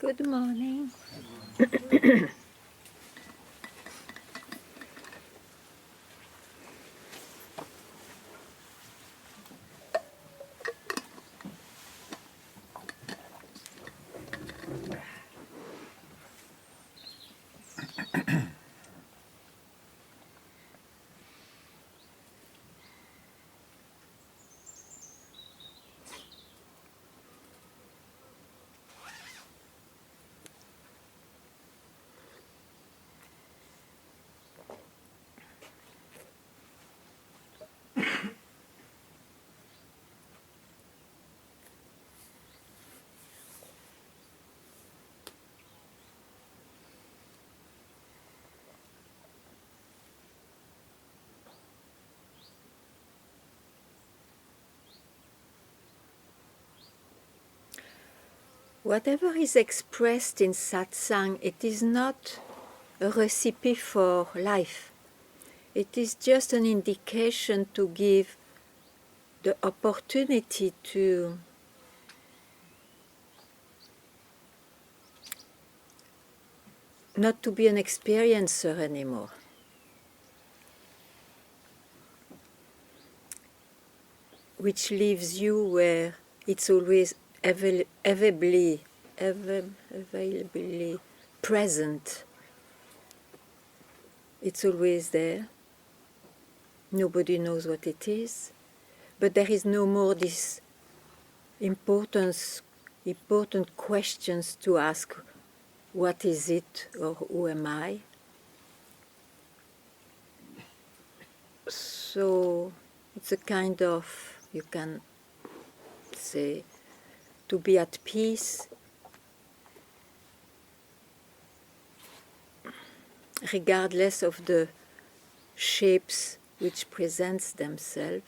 Good morning. Whatever is expressed in Satsang, it is not a recipe for life. It is just an indication to give the opportunity to not to be an experiencer anymore. Which leaves you where it's always availably present. It's always there. Nobody knows what it is, but there is no more this important questions to ask, what is it or who am I? So it's a kind of, you can say, to be at peace, regardless of the shapes which presents themselves.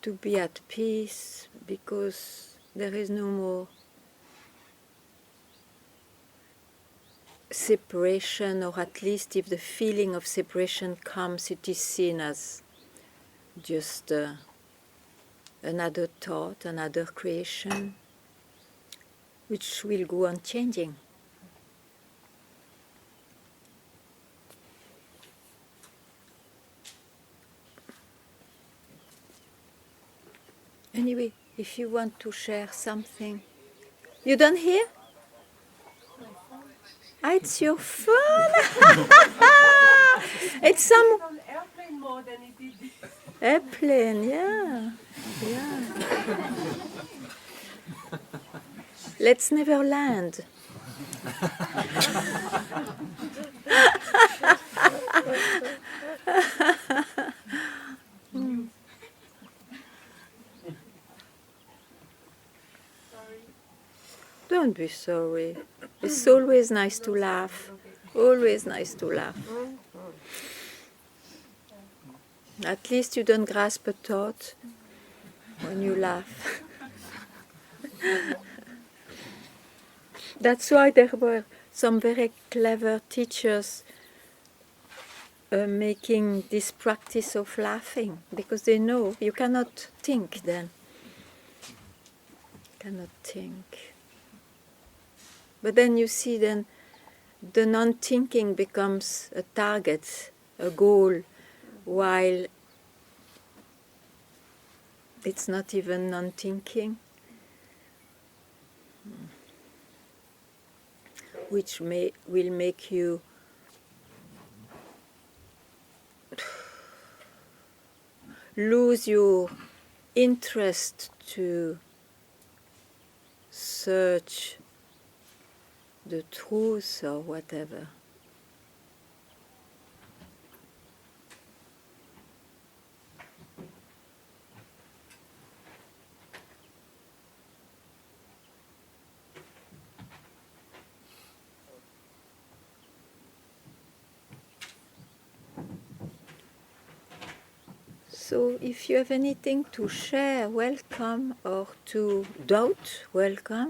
To be at peace because there is no more separation, or at least if the feeling of separation comes, it is seen as just another thought, another creation, which will go on changing. Anyway, if you want to share something. You don't hear? Ah, it's your phone! It's some... on airplane mode and it did this. Airplane, yeah. Let's never land. Don't be sorry. It's always nice to laugh. Always nice to laugh. At least you don't grasp a thought when you laugh. That's why there were some very clever teachers making this practice of laughing, because they know you cannot think then. Cannot think. But then you see, then the non-thinking becomes a target, a goal, while it's not even non-thinking, which will make you lose your interest to search the truth or whatever. So if you have anything to share, welcome, or to doubt, welcome.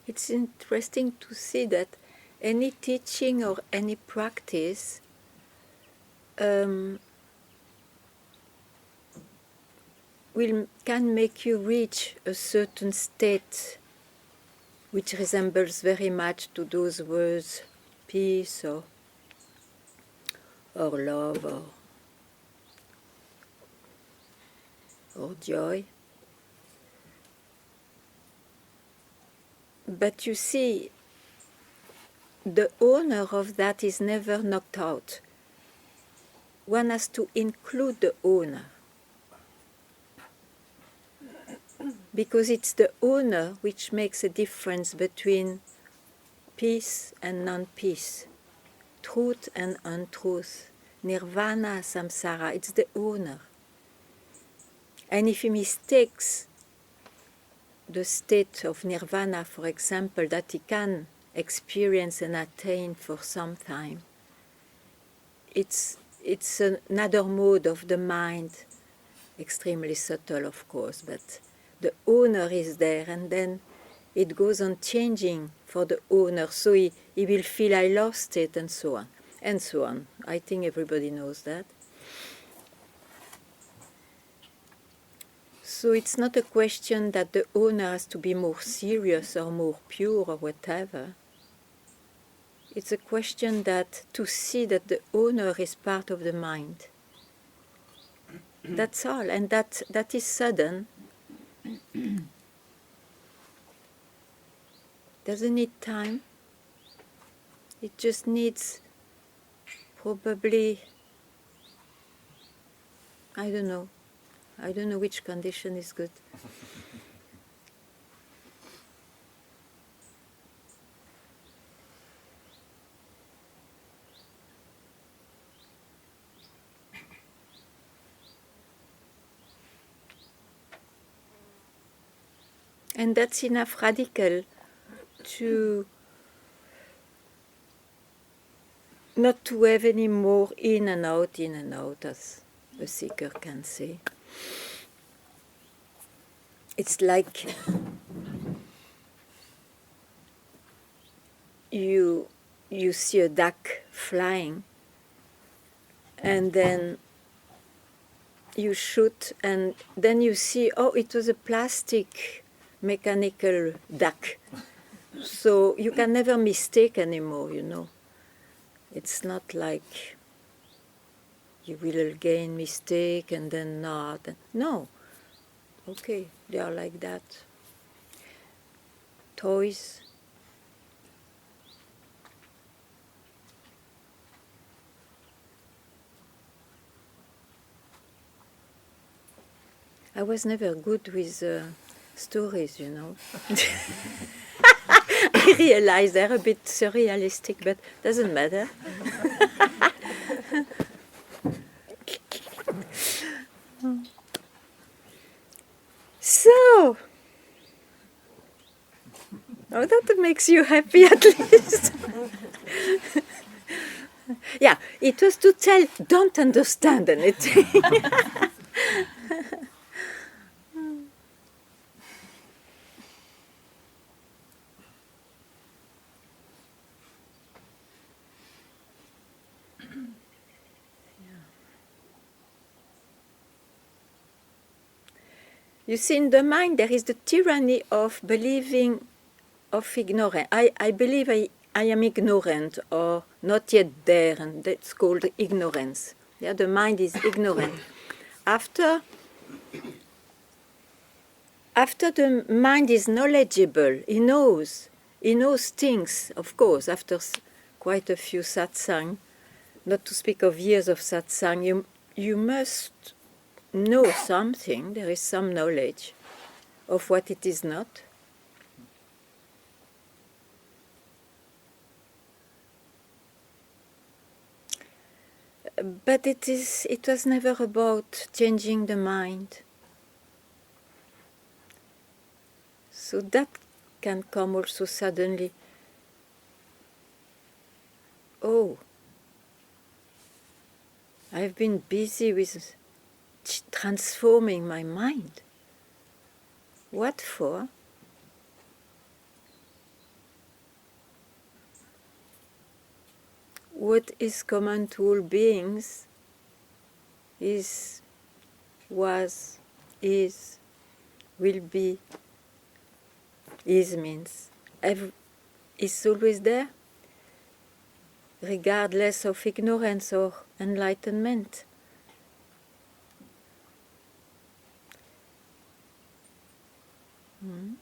it's interesting to see that any teaching or any practice can make you reach a certain state which resembles very much to those words, peace or love or joy. But you see, the owner of that is never knocked out. One has to include the owner, because it's the owner which makes a difference between peace and non-peace, truth and untruth, nirvana, samsara. It's the owner. And if he mistakes the state of nirvana, for example, that he can experience and attain for some time, it's another mode of the mind, extremely subtle, of course, but the owner is there, and then it goes on changing for the owner, so he will feel I lost it, and so on, and so on. I think everybody knows that. So it's not a question that the owner has to be more serious or more pure or whatever. It's a question that to see that the owner is part of the mind. That's all, and that is sudden. Doesn't need time. It just needs probably, I don't know which condition is good. And that's enough radical to not to have any more in and out, as a seeker can say. It's like you see a duck flying, and then you shoot, and then you see, oh, it was a plastic mechanical duck. So you can never mistake anymore, It's not like you will again mistake and then not. No. Okay, they are like that. Toys. I was never good with stories, I realize they're a bit surrealistic, but doesn't matter. So, that makes you happy at least. Yeah, it was to tell, don't understand anything. You see, in the mind there is the tyranny of believing, of ignorance. I believe I am ignorant or not yet there, and that's called ignorance. Yeah, the mind is ignorant. After the mind is knowledgeable, he knows things, of course, after quite a few satsang, not to speak of years of satsang, you must know something, there is some knowledge of what it is not. But it was never about changing the mind. So that can come also suddenly. Oh, I've been busy with transforming my mind. What for? what is common to all beings is, was, is, will be. Is means is always there, regardless of ignorance or enlightenment. Mm.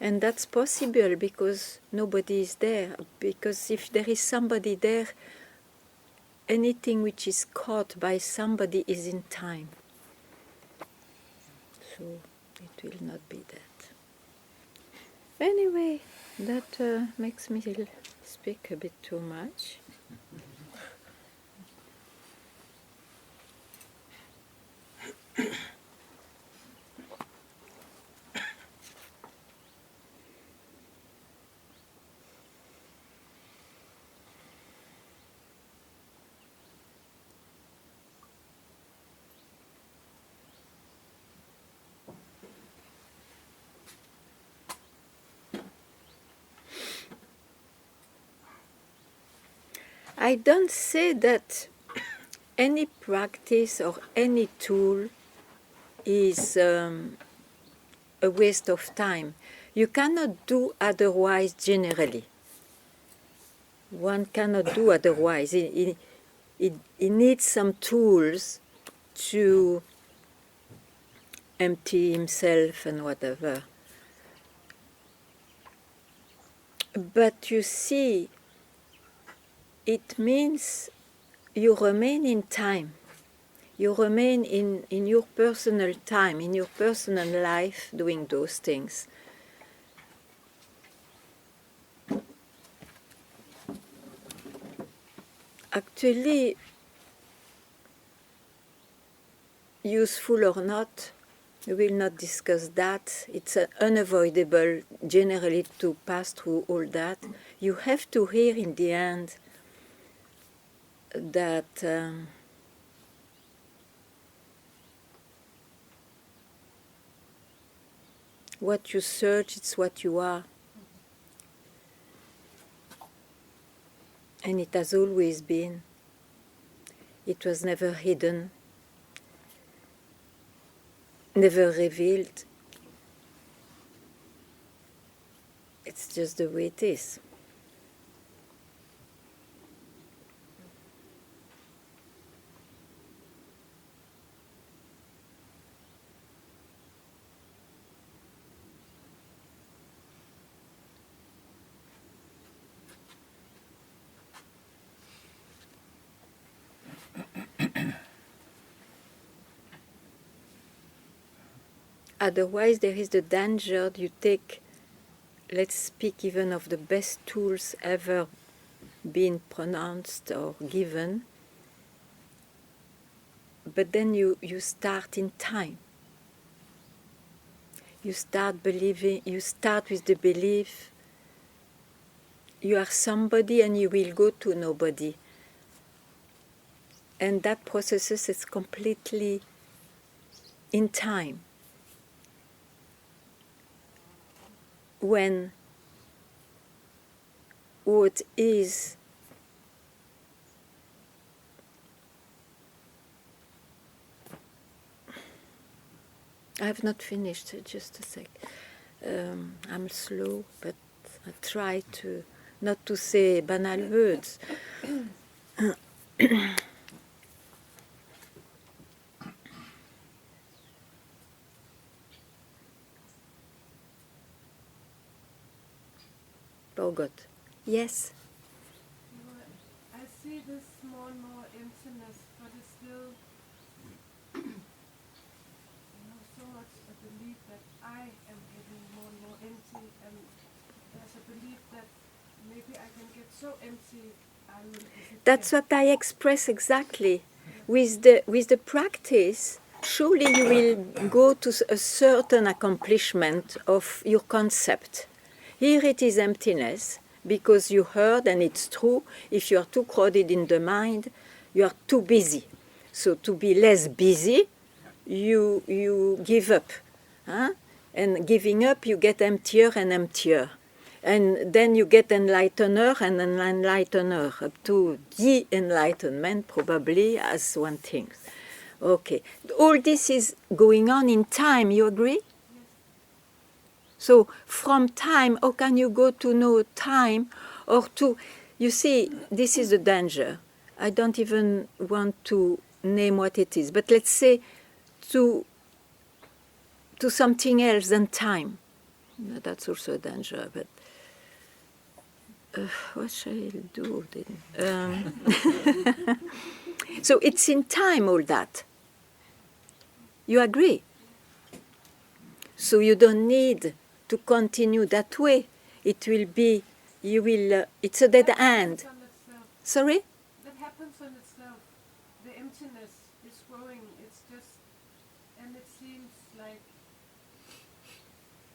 And that's possible because nobody is there. Because if there is somebody there, anything which is caught by somebody is in time. So it will not be that. Anyway, that makes me speak a bit too much. I don't say that any practice or any tool is a waste of time. You cannot do otherwise generally. One cannot do otherwise. He needs some tools to empty himself and whatever. But you see, it means you remain in time. You remain in your personal time, in your personal life, doing those things. Actually, useful or not, we will not discuss that. It's unavoidable generally to pass through all that. You have to hear in the end that what you search, it's what you are. And it has always been. It was never hidden, never revealed. It's just the way it is. Otherwise, there is the danger you take, let's speak even of the best tools ever been pronounced or given, but then you start in time. You start believing, you start with the belief you are somebody and you will go to nobody. And that process is completely in time. When what is I have not finished, just a sec. I'm slow, but I try to not to say banal words. Oh God. Yes. I see this more and more emptiness, but it's still, so much a belief that I am getting more and more empty, and there's a belief that maybe I can get so empty I will disappear. That's what I express exactly. With the practice, surely you will go to a certain accomplishment of your concept. Here it is emptiness, because you heard, and it's true, if you are too crowded in the mind, you are too busy. So to be less busy, you give up. Huh? And giving up, you get emptier and emptier. And then you get enlightener and an enlightener, up to the enlightenment, probably, as one thinks. Okay. All this is going on in time, you agree? Yes. So from time, how can you go to know time or to... You see, this is the danger. I don't even want to name what it is, but let's say to something else than time. No, that's also a danger, but what shall I do then? So it's in time, all that. You agree? So you don't need to continue that way. It will be, you will, it's a dead end. Sorry? That happens on itself. The emptiness is growing. It's just, and it seems like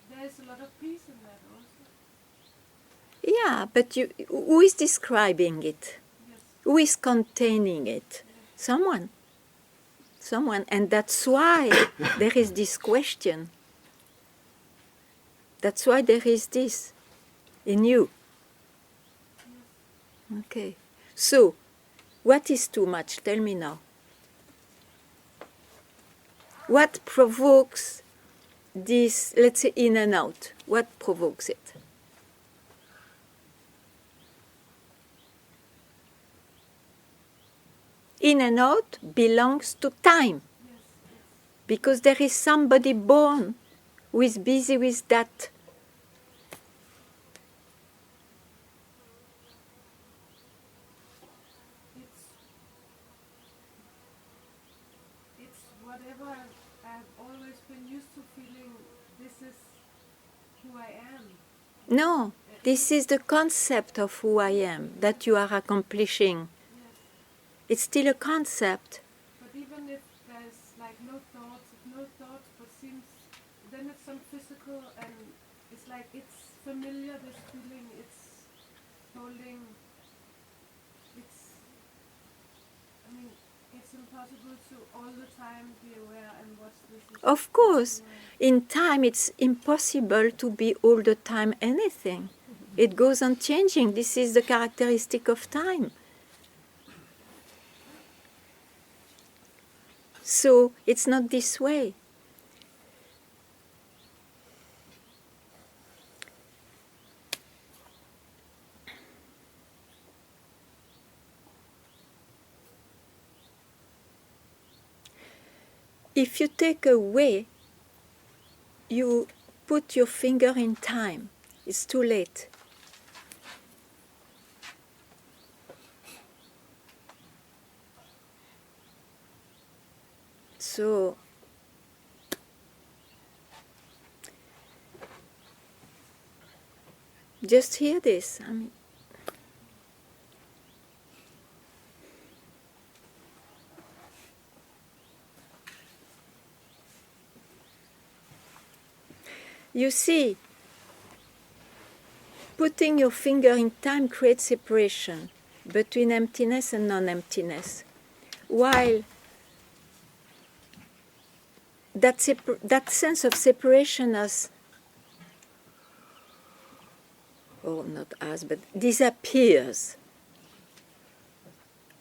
there's a lot of peace in that also. Yeah, but who is describing it? Yes. Who is containing it? Yes. Someone. And that's why there is this question. That's why there is this in you. Yes. Okay. So, what is too much? Tell me now. What provokes this, let's say, in and out? What provokes it? In and out belongs to time. Yes. Because there is somebody born who is busy with that. It's whatever I've always been used to feeling. This is who I am. No, this is the concept of who I am that you are accomplishing. Yes. It's still a concept. But even if there's like no thoughts, but seems, then it's some physical, and it's like it's familiar, this feeling, it's holding, it's impossible to all the time be aware and watch this. Of course, in time it's impossible to be all the time anything. It goes on changing. This is the characteristic of time. So it's not this way. If you take away, you put your finger in time. It's too late. So just hear this. You see, putting your finger in time creates separation between emptiness and non-emptiness. While that sense of separation but disappears.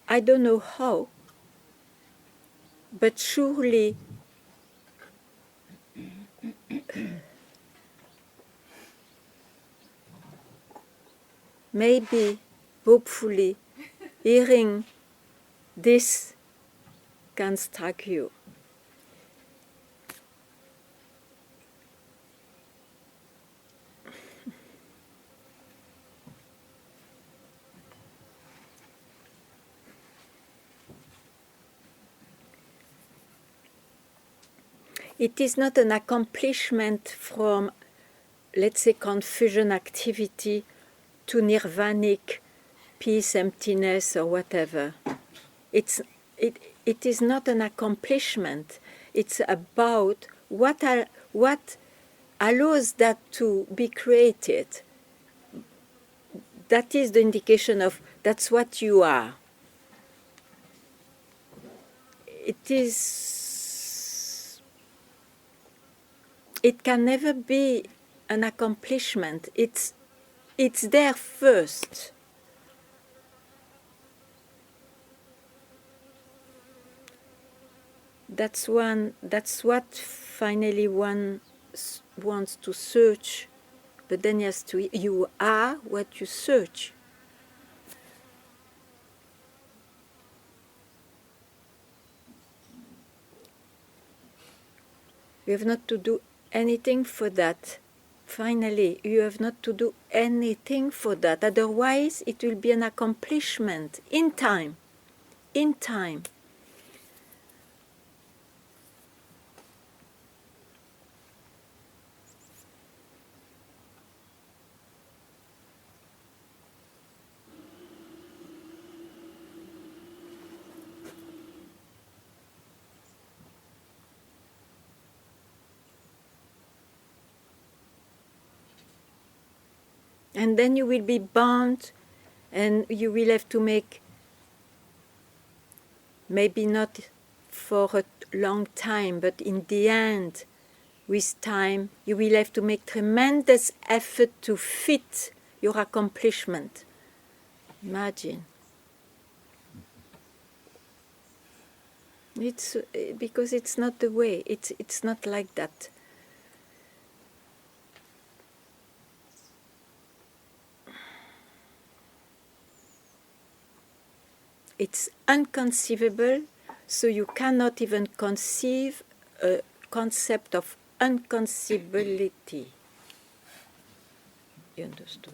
I don't know how, but surely maybe, hopefully, hearing this can strike you. It is not an accomplishment from, let's say, confusion activity to nirvanic peace, emptiness, or whatever. It is not an accomplishment. It's about what allows that to be created. That is the indication of that's what you are. It is it can never be an accomplishment. It's there first. That's what finally one wants to search, but then you are what you search. You have not to do anything for that. Finally, you have not to do anything for that. Otherwise, it will be an accomplishment in time. In time. And then you will be bound, and you will have to make, maybe not for a long time, but in the end, with time, you will have to make tremendous effort to fit your accomplishment. Imagine. It's because it's not the way. It's not like that. It's unconceivable, so you cannot even conceive a concept of unconceivability. You understood?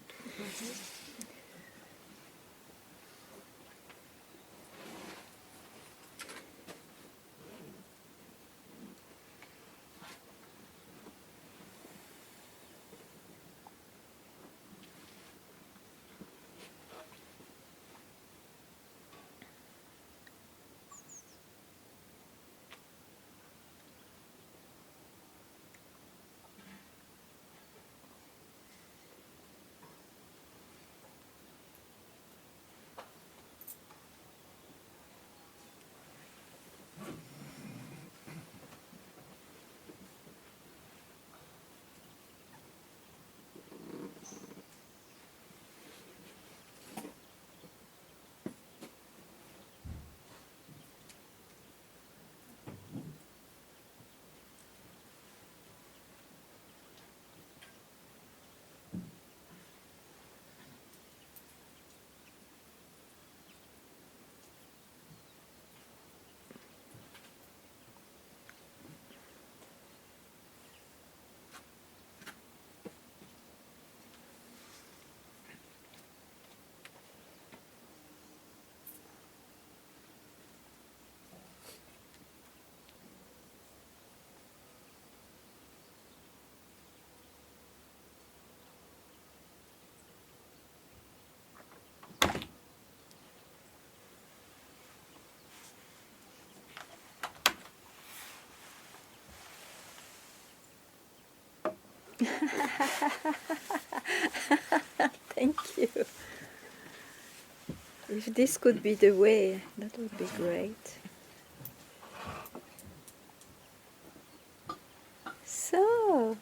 Thank you. If this could be the way, that would be great. So,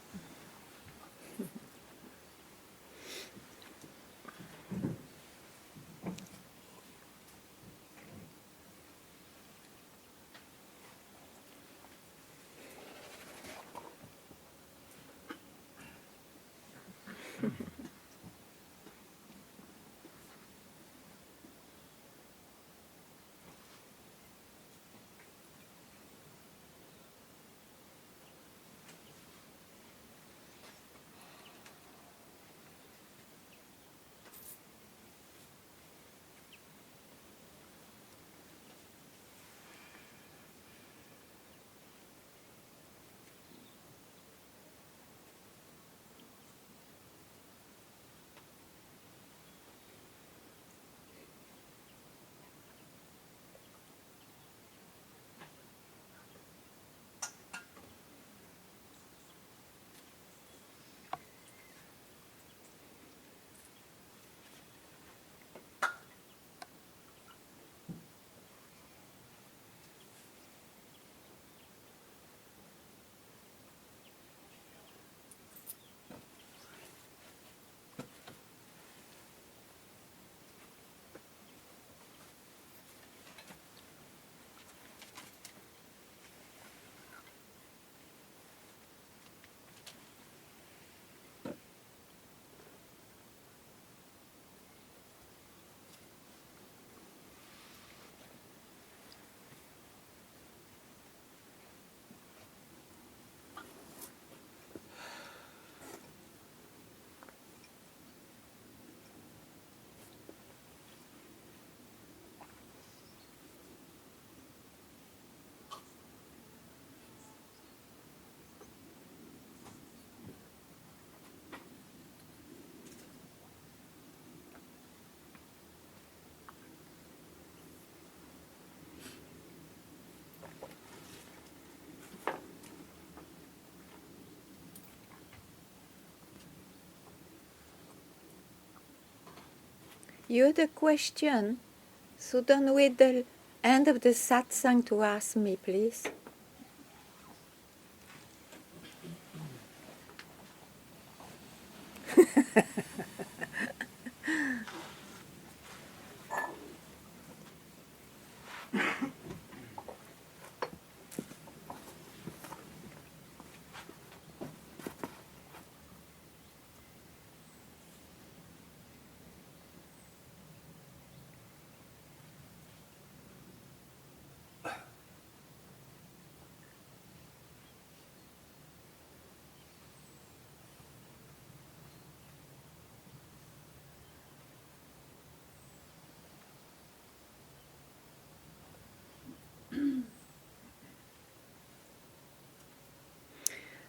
you're the question, so don't wait the end of the satsang to ask me, please.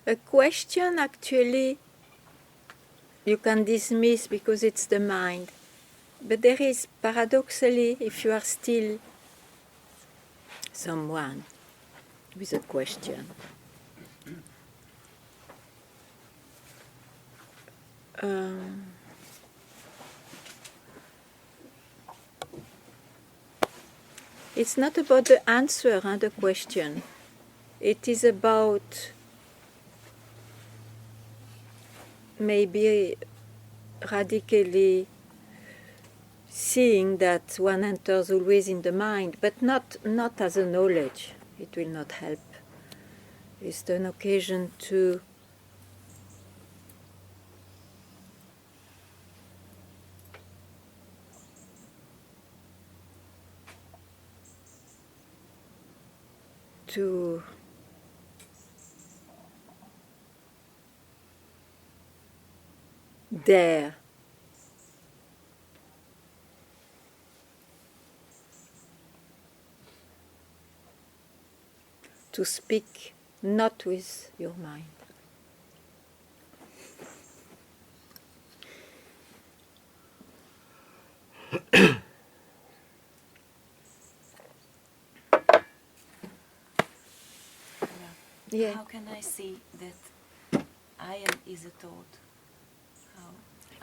A question actually you can dismiss because it's the mind. But there is, paradoxally, if you are still someone with a question, it's not about the answer and the question. It is about maybe radically seeing that one enters always in the mind, but not as a knowledge. It will not help. It's an occasion to dare to speak not with your mind. Yeah. How can I see that I am is a thought? How?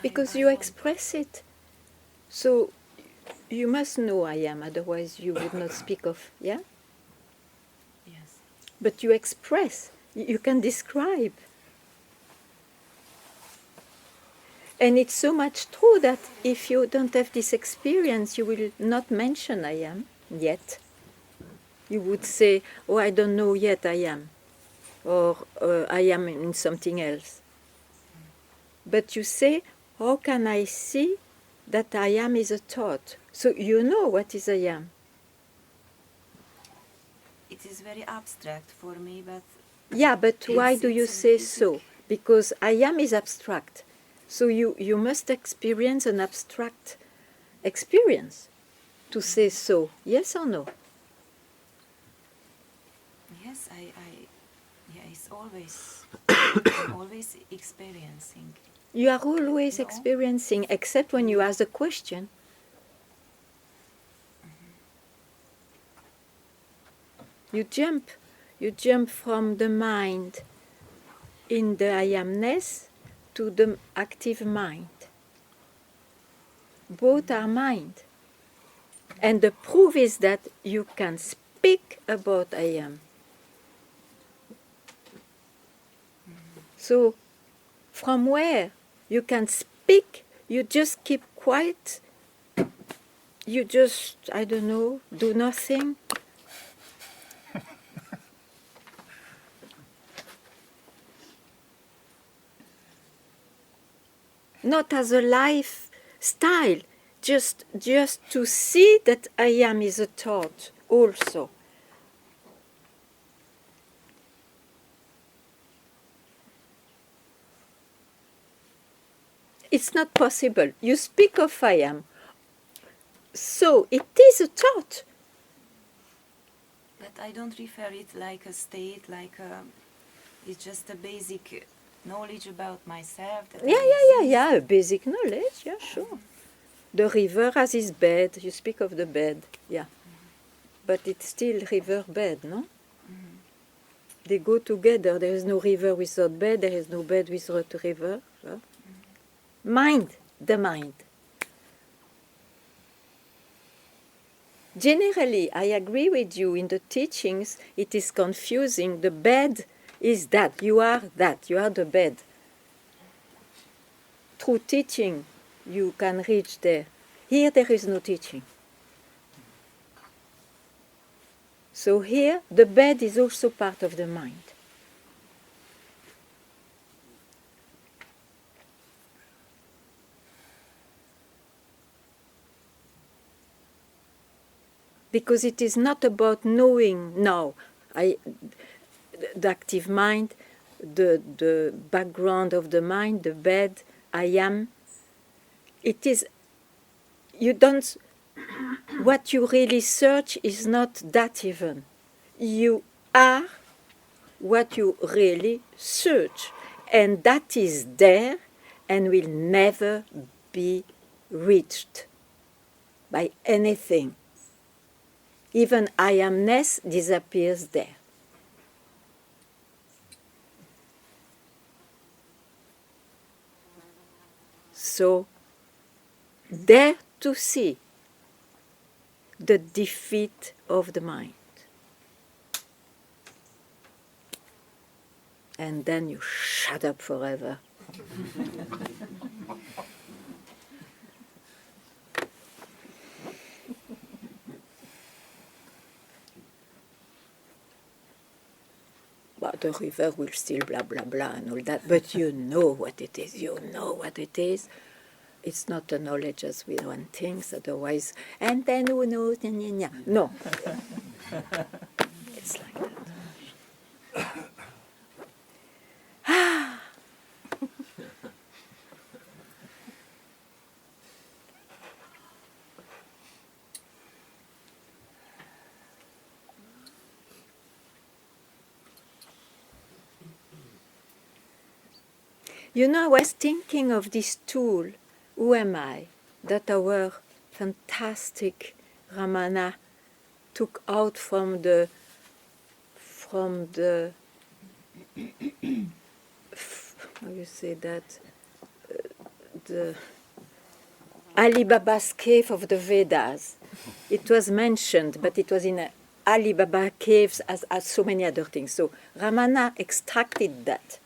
Because I you want- express it. So you must know I am, otherwise you would not speak of, yeah? Yes. But you express, you can describe. And it's so much true that if you don't have this experience, you will not mention I am yet. You would say, oh, I don't know yet I am. Or I am in something else. But you say, how can I see that I am is a thought? So you know what is I am. It is very abstract for me, but Yeah, but why do you it's say basic. so? Because I am is abstract. So you must experience an abstract experience to say so. Yes or no? yes, yeah, it's always, I'm always experiencing. You are always No. experiencing, except when you ask a question. You jump from the mind in the I amness to the active mind. Both are mind. And the proof is that you can speak about I am. So, from where you can speak, you just keep quiet, you just, I don't know, do nothing. Not as a lifestyle, just to see that I am is a thought also. It's not possible. You speak of I am. So it is a thought. But I don't refer it like a state, it's just a basic knowledge about myself. That I exist. Yeah, a basic knowledge, yeah, sure. The river has its bed, you speak of the bed, yeah. But it's still river bed, no? They go together, there is no river without bed, there is no bed without river. So. Mind, the mind. Generally, I agree with you, in the teachings it is confusing. The bed is that. You are the bed. Through teaching, you can reach there. Here there is no teaching. So here, the bed is also part of the mind. Because it is not about knowing now. The active mind, the background of the mind, the bed, I am. It is, you don't, what you really search is not that even. You are what you really search. And that is there and will never be reached by anything. Even I amness disappears there. So, dare to see the defeat of the mind. And then you shut up forever. But the river will still blah blah blah and all that, but you know what it is, you know what it is. It's not a knowledge as we one thinks, otherwise, and then who knows, no. It's like that. You know, I was thinking of this tool, Who Am I?, that our fantastic Ramana took out from the how you say that, the Ali Baba's cave of the Vedas. It was mentioned, but it was in Ali Baba caves as so many other things. So Ramana extracted that.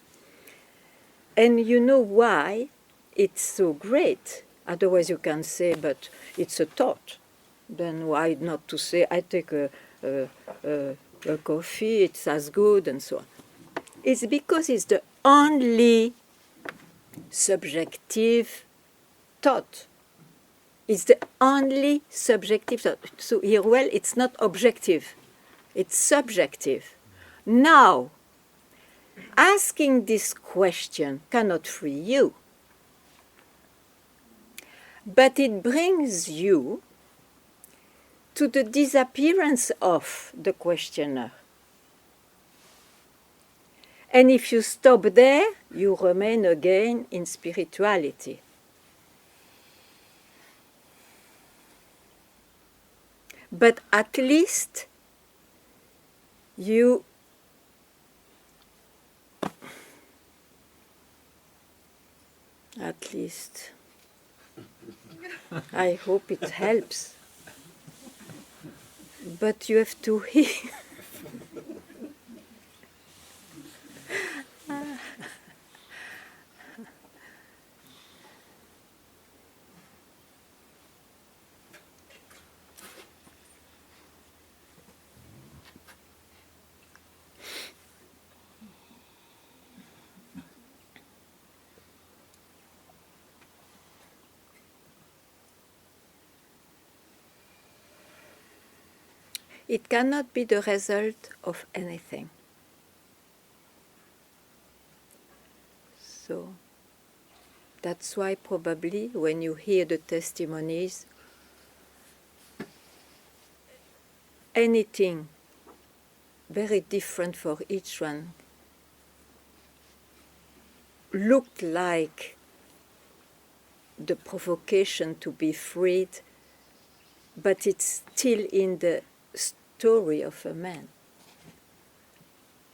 And you know why it's so great? Otherwise you can say, but it's a thought. Then why not to say, I take a coffee, it's as good, and so on. It's because it's the only subjective thought. It's the only subjective thought. So here, well, it's not objective. It's subjective. Now, asking this question cannot free you, but it brings you to the disappearance of the questioner. And if you stop there, you remain again in spirituality. But at least you I hope it helps. But you have to hear. It cannot be the result of anything. So that's why probably when you hear the testimonies, anything very different for each one looked like the provocation to be freed, but it's still in the story of a man.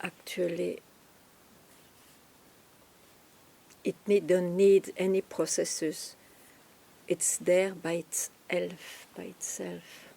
Actually, it don't need any processes. It's there by itself.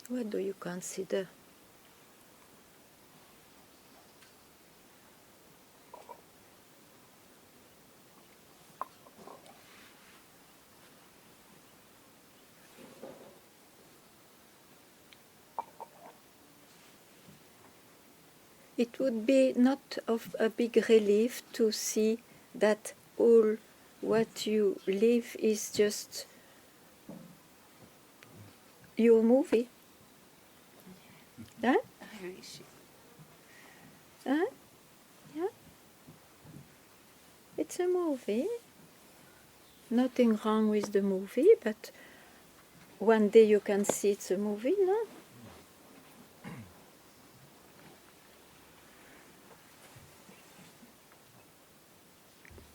What do you consider? It would be not of a big relief to see that all what you live is just your movie. Huh? I wish. Huh? Yeah. It's a movie. Nothing wrong with the movie, but one day you can see it's a movie, no?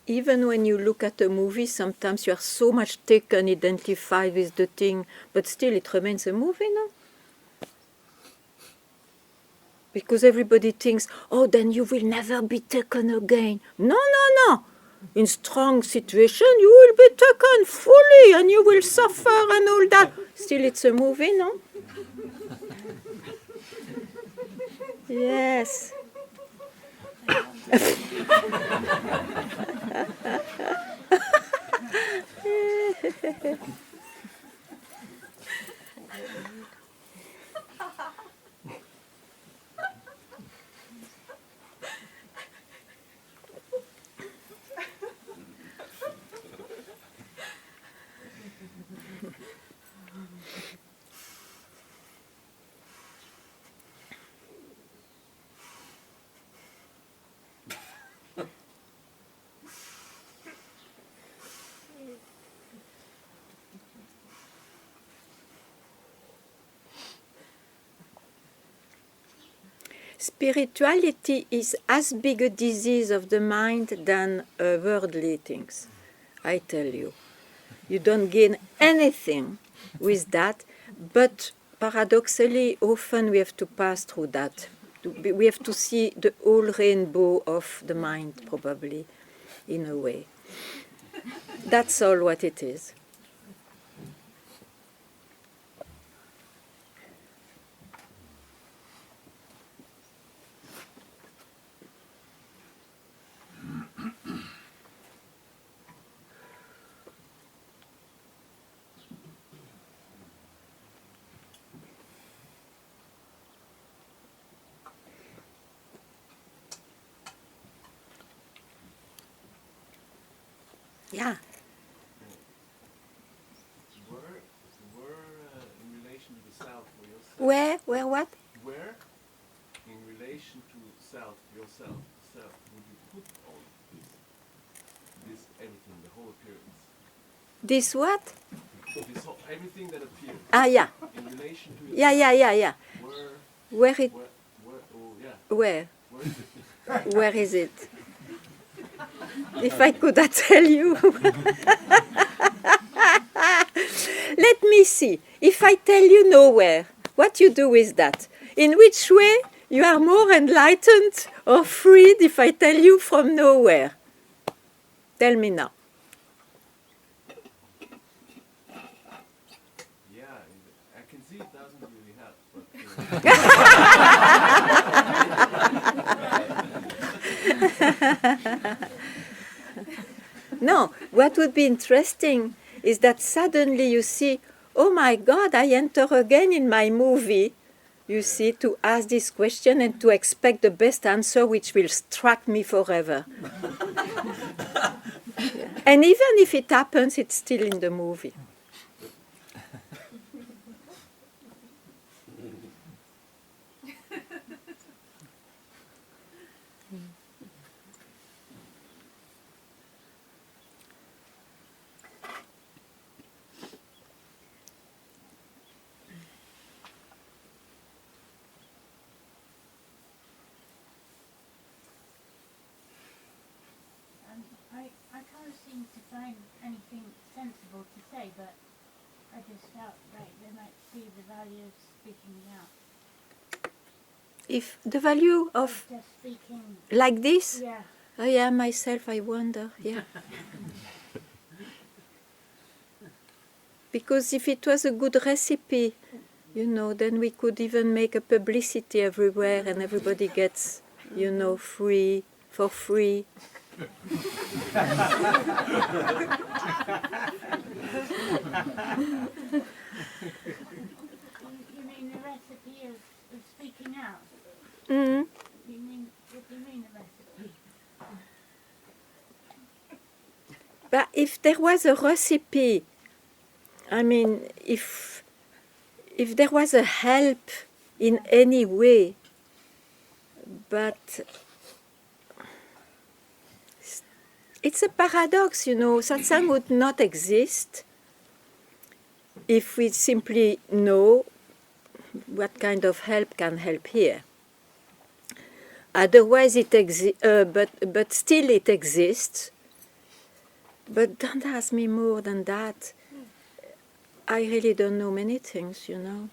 Even when you look at a movie, sometimes you are so much taken, identified with the thing, but still it remains a movie, no? Because everybody thinks, oh, then you will never be taken again. No, no, no. In strong situation, you will be taken fully and you will suffer and all that. Still, it's a movie, no? Yes. Spirituality is as big a disease of the mind than worldly things, I tell you. You don't gain anything with that, but paradoxically, often we have to pass through that. We have to see the whole rainbow of the mind, probably, in a way. That's all what it is. Yeah. Where in relation to the self for yourself? Where what? Where in relation to self, yourself, would you put all this everything, the whole appearance? This what? This whole, everything that appears. Ah, yeah. In relation to Yeah, yourself. yeah. Where it? Oh, yeah. Where? Where is it? Where is it? If I could I tell you. Let me see. If I tell you nowhere, what you do with that? In which way you are more enlightened or freed if I tell you from nowhere? Tell me now. Yeah, I can see it doesn't really help. But, No, what would be interesting is that suddenly you see, oh my God, I enter again in my movie, you see, to ask this question and to expect the best answer which will strike me forever. And even if it happens, it's still in the movie. I can't seem to find anything sensible to say, but I just felt like there might be the value of speaking out. If the value of Just speaking. like this, Yeah. oh yeah, myself, I wonder, yeah. Because if it was a good recipe, You know, then we could even make a publicity everywhere and everybody gets, you know, free, for free. You mean the recipe of speaking out? Mm. You mean, what do you mean a recipe? But if there was a recipe, I mean, if there was a help in any way, but it's a paradox, you know. Satsang would not exist if we simply know what kind of help can help here. Otherwise, but still it exists. But don't ask me more than that. I really don't know many things, you know.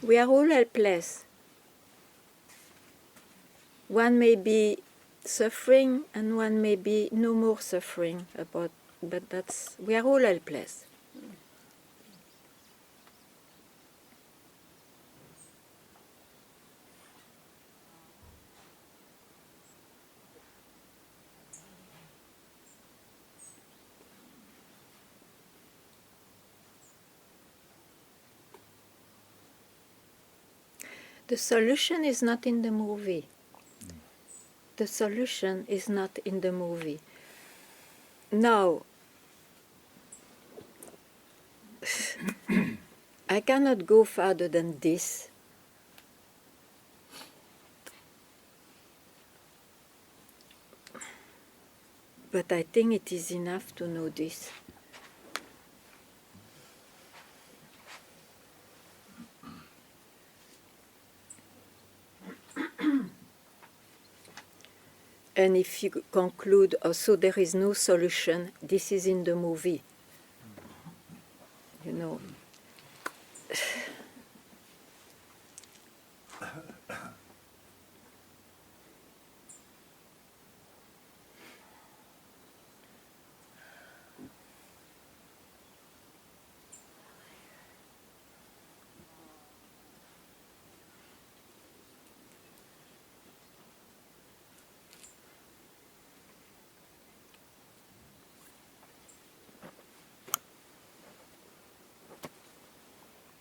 We are all helpless. One may be suffering and one may be no more suffering about, but we are all helpless. The solution is not in the movie. The solution is not in the movie. Now, I cannot go further than this. But I think it is enough to know this. And if you conclude, also there is no solution, this is in the movie. You know.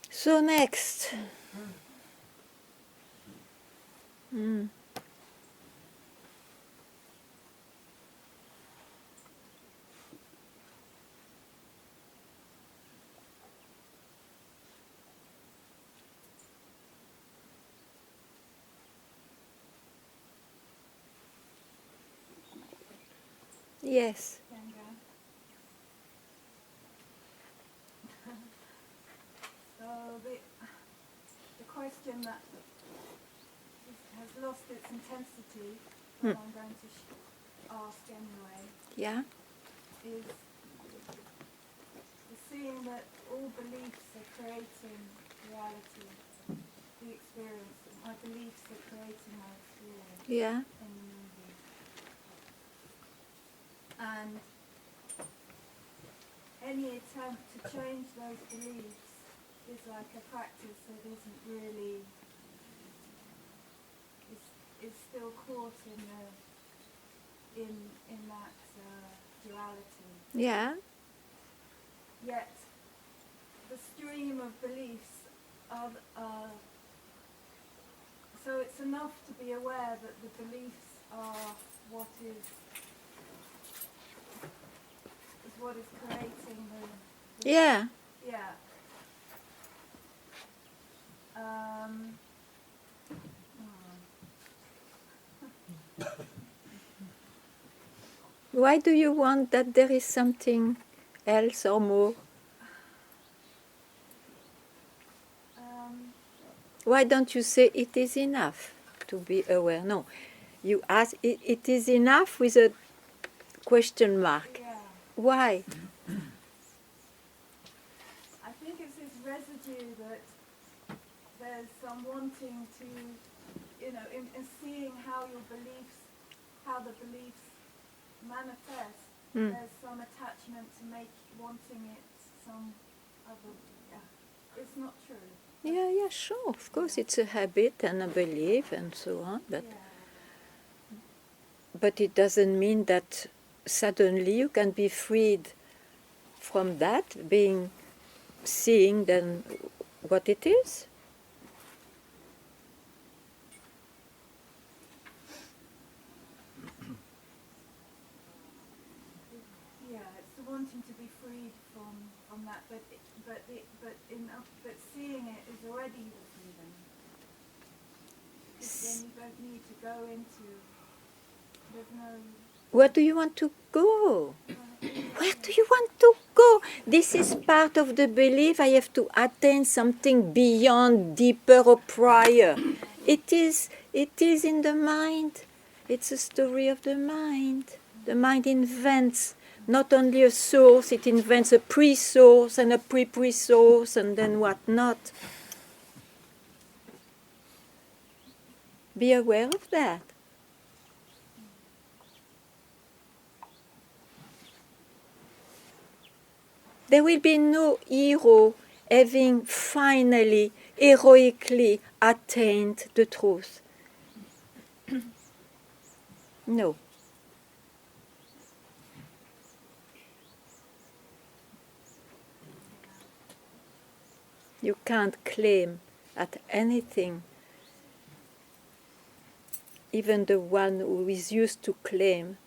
So next. Mm. Yes. Ganga. So the question that has lost its intensity, but I'm going to ask anyway, Yeah. is the seeing that all beliefs are creating reality, the experience. My beliefs are creating my experience Yeah. in the movie. And any attempt to change those beliefs is like a practice that isn't really, is still caught in that duality. Yeah. Yet the stream of beliefs are, so it's enough to be aware that the beliefs are what is creating the Yeah. yeah. Why do you want that there is something else or more? Why don't you say it is enough to be aware? No, you ask it is enough with a question mark. Yeah. Why? I think it's this residue that there's some wanting to, you know, in seeing how your beliefs, how the beliefs manifest, there's some attachment to make wanting it some other, it's not true. Yeah, sure. Of course, it's a habit and a belief and so on. But it doesn't mean that suddenly you can be freed from that, seeing then what it is. Yeah, it's the wanting to be freed from that, but seeing it is already the freedom. Then you don't need to go into. There's no. Where do you want to go? Where do you want to go? This is part of the belief I have to attain something beyond, deeper or prior. It is in the mind. It's a story of the mind. The mind invents not only a source, it invents a pre-source and a pre-source and then what not. Be aware of that. There will be no hero having finally, heroically attained the truth. No. You can't claim at anything. Even the one who is used to claim,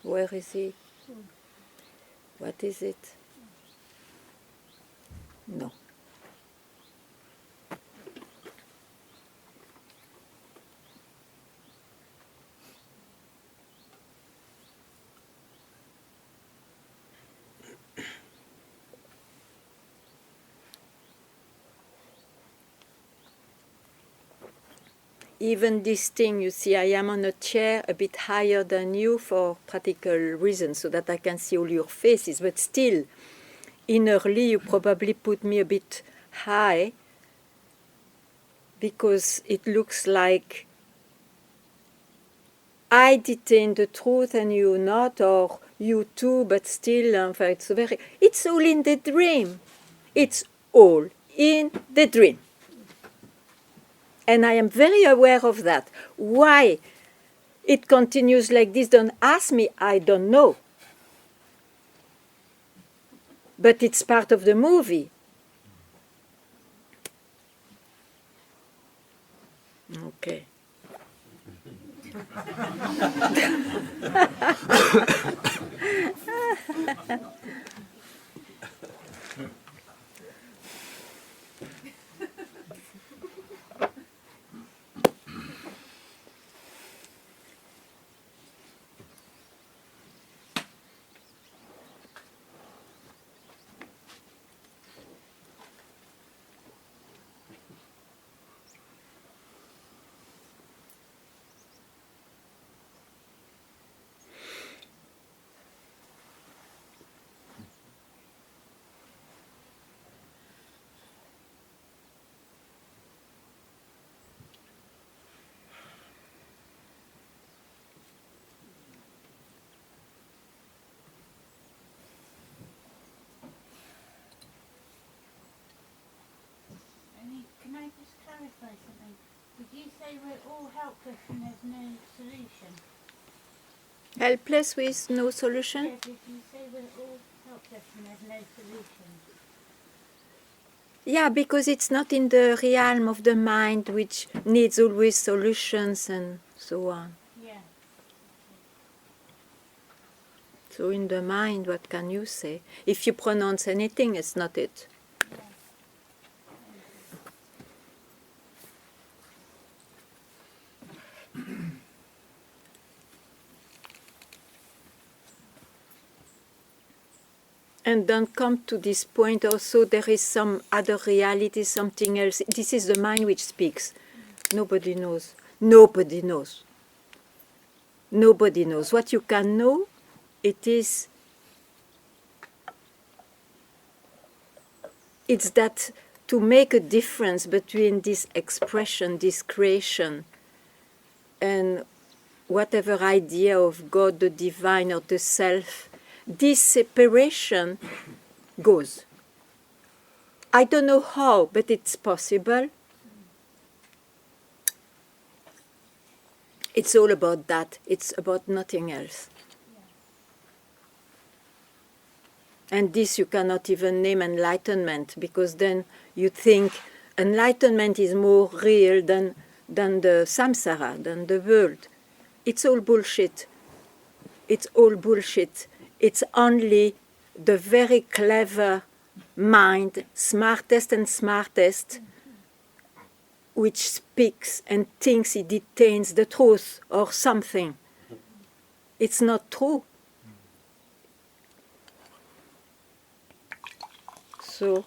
where is he? What is it? No. Even this thing, you see, I am on a chair a bit higher than you for practical reasons, so that I can see all your faces, but still, innerly you probably put me a bit high, because it looks like I detain the truth and you not, or you too, but still, it's all in the dream. It's all in the dream. And I am very aware of that. Why it continues like this, don't ask me, I don't know. But it's part of the movie. Okay. Can I just clarify something? Did you say we're all helpless and there's no solution? Helpless with no solution? Yeah, did you say we're all helpless and there's no solution? Yeah, because it's not in the realm of the mind, which needs always solutions and so on. Yeah. So in the mind, what can you say? If you pronounce anything, it's not it. And don't come to this point also, there is some other reality, something else. This is the mind which speaks. Nobody knows. Nobody knows. Nobody knows. What you can know it's that to make a difference between this expression, this creation, and whatever idea of God, the divine, or the self, this separation goes. I don't know how, but it's possible. It's all about that. It's about nothing else. And this you cannot even name enlightenment, because then you think enlightenment is more real than the samsara, than the world. It's all bullshit. It's all bullshit. It's only the very clever mind, smartest and smartest, which speaks and thinks it detains the truth or something. It's not true. So,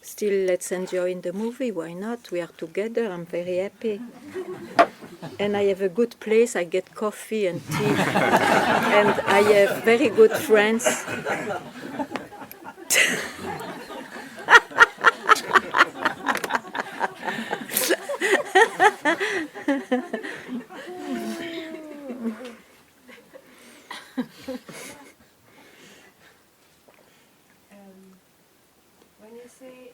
still, let's enjoy the movie. Why not? We are together. I'm very happy. And I have a good place. I get coffee and tea. And I have very good friends. When you say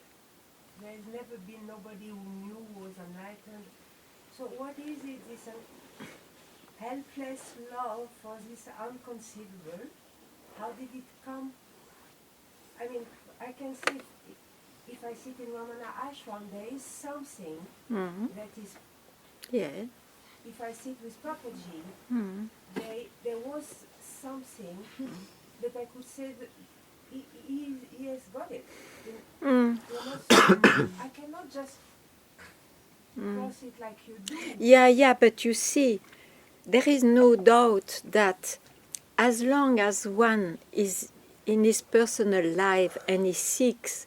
there's never been nobody who knew who was enlightened, so what is it? This helpless love for this unconceivable? How did it come? I mean, I can see if I sit in Ramana Ashram, there is something that is. Yeah. If I sit with Papaji, there was something that I could say that he has got it. I cannot just cross it like you do. Yeah, but you see, there is no doubt that as long as one is in his personal life and he seeks,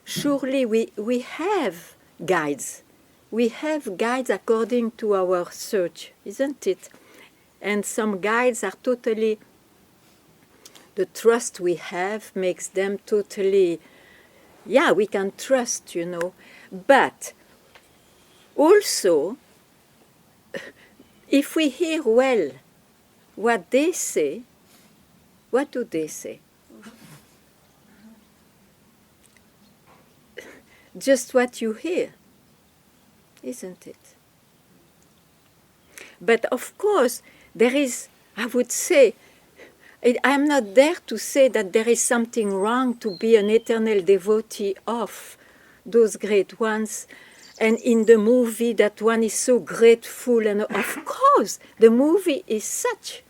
surely we have guides. We have guides according to our search, isn't it? And some guides are totally, the trust we have makes them totally, yeah, we can trust, you know. But also, if we hear well what they say, what do they say? Just what you hear, isn't it? But of course, there is, I would say, I'm not there to say that there is something wrong to be an eternal devotee of those great ones. And in the movie, that one is so grateful. And of course, the movie is such.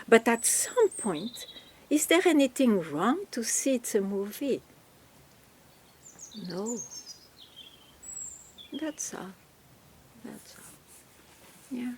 But at some point, is there anything wrong to see it's a movie? No. That's all. That's all. Yeah.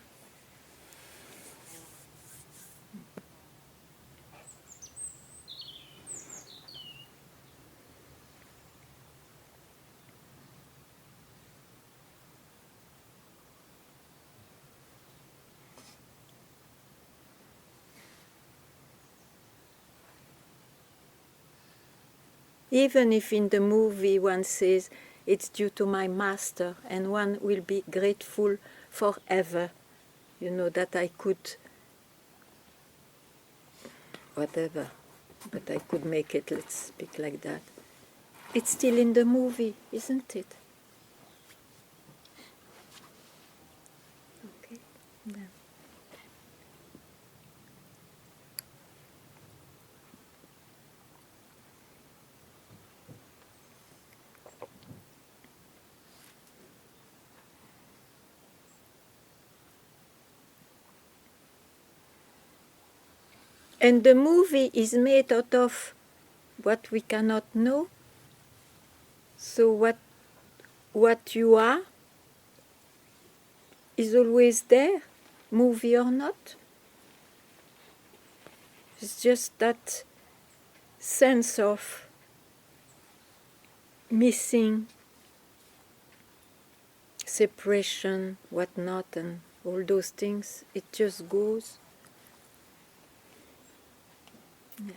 Even if in the movie one says it's due to my master and one will be grateful forever, you know, that I could, whatever, but I could make it, let's speak like that. It's still in the movie, isn't it? Okay. Then. And the movie is made out of what we cannot know. So what you are is always there, movie or not. It's just that sense of missing, separation, whatnot, and all those things. It just goes. Yeah.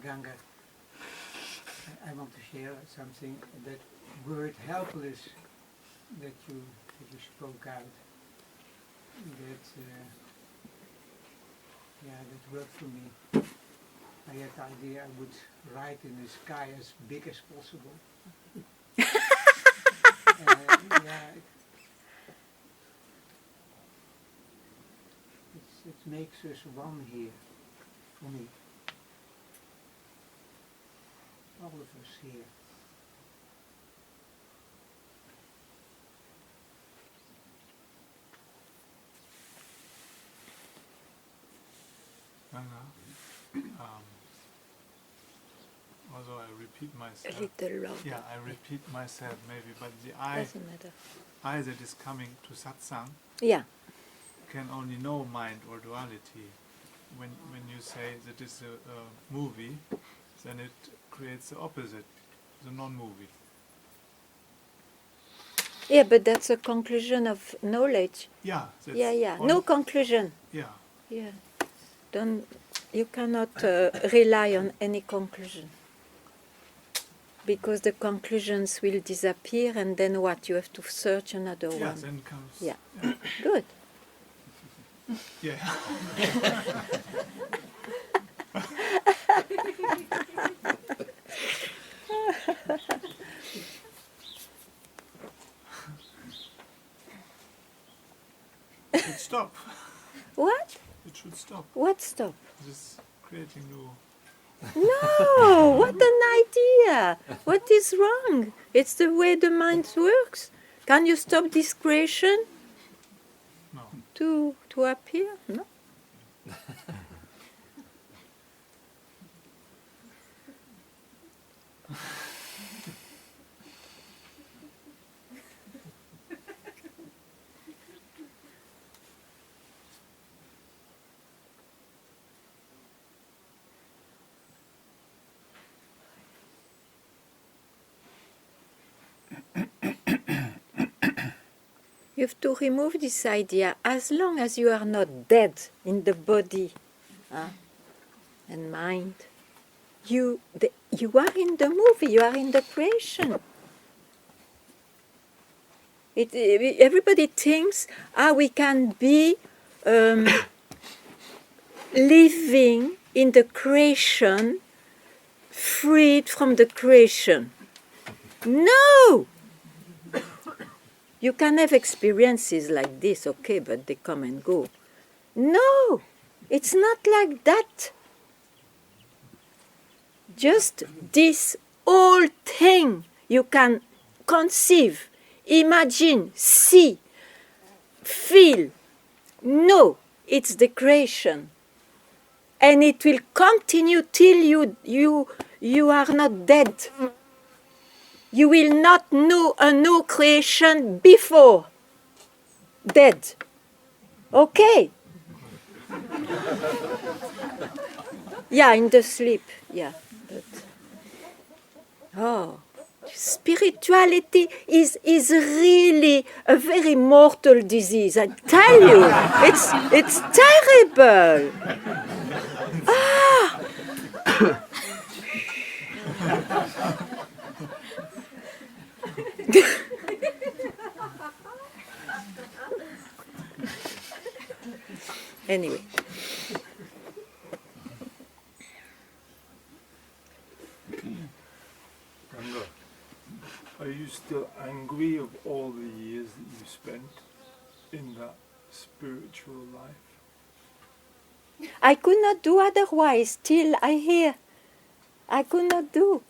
Ganga, I want to share something. That word helpless that you spoke out, that that worked for me. I had the idea I would write in the sky as big as possible. It makes us one here, for me. All of us here. Also I repeat A myself. little louder. Yeah, I repeat myself maybe, but the Doesn't matter. I that is coming to satsang Yeah. can only know mind or duality. When you say that it's a movie, then it creates the opposite, the non-movie. Yeah, but that's a conclusion of knowledge. Yeah. That's Yeah. No conclusion. Yeah. Yeah. You cannot rely on any conclusion. Because the conclusions will disappear, and then what? You have to search another Yeah. one. Then comes. Yeah. Good. Yeah. It should stop. What? It should stop. What stop? This creating new. No! What an idea! What is wrong? It's the way the mind works. Can you stop this creation No. to appear? No. You have to remove this idea. As long as you are not dead in the body and mind, you are in the movie, you are in the creation. Everybody thinks, we can be living in the creation, freed from the creation. No! You can have experiences like this, okay, but they come and go. No, it's not like that. Just this whole thing you can conceive, imagine, see, feel, know. It's the creation. And it will continue till you are not dead. You will not know a new creation before dead. Okay? Yeah, in the sleep. Yeah. But, spirituality is really a very mortal disease. I tell you, it's terrible. Anyway. Ganga, are you still angry of all the years that you spent in that spiritual life? I could not do otherwise. Till I hear, I could not do.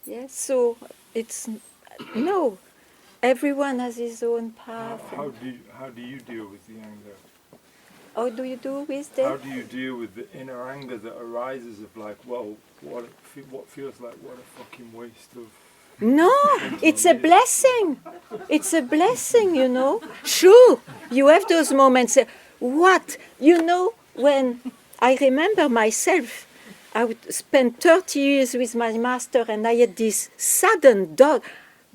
Yes, so it's no. Everyone has his own path. How do you deal with the anger? How do you do with How that? do you deal with the inner anger that arises of like, well, what feels like what a fucking waste of... No, it's a blessing. It's a blessing, you know. Sure, you have those moments. What? You know, when I remember myself, I would spend 30 years with my master and I had this sudden doubt.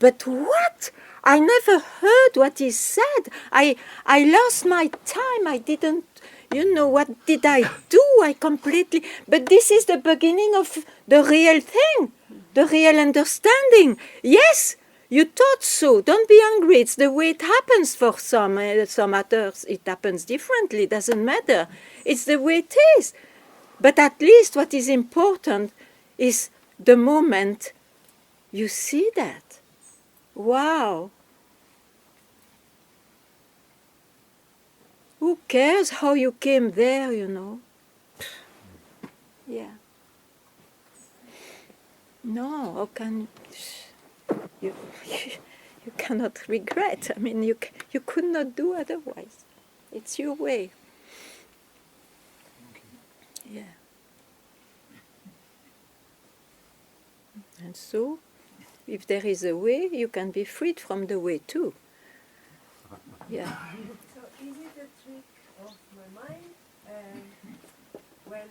But what? I never heard what he said. I lost my time. I didn't, you know, what did I do? I completely... But this is the beginning of the real thing. The real understanding. Yes, you thought so. Don't be angry. It's the way it happens for some. Some others, it happens differently. Doesn't matter. It's the way it is. But at least what is important is the moment you see that. Wow. Who cares how you came there, you know? Yeah. No, how can you? You cannot regret. I mean, you could not do otherwise. It's your way. Yeah. And so, if there is a way, you can be freed from the way too. Yeah. So is it a trick of my mind when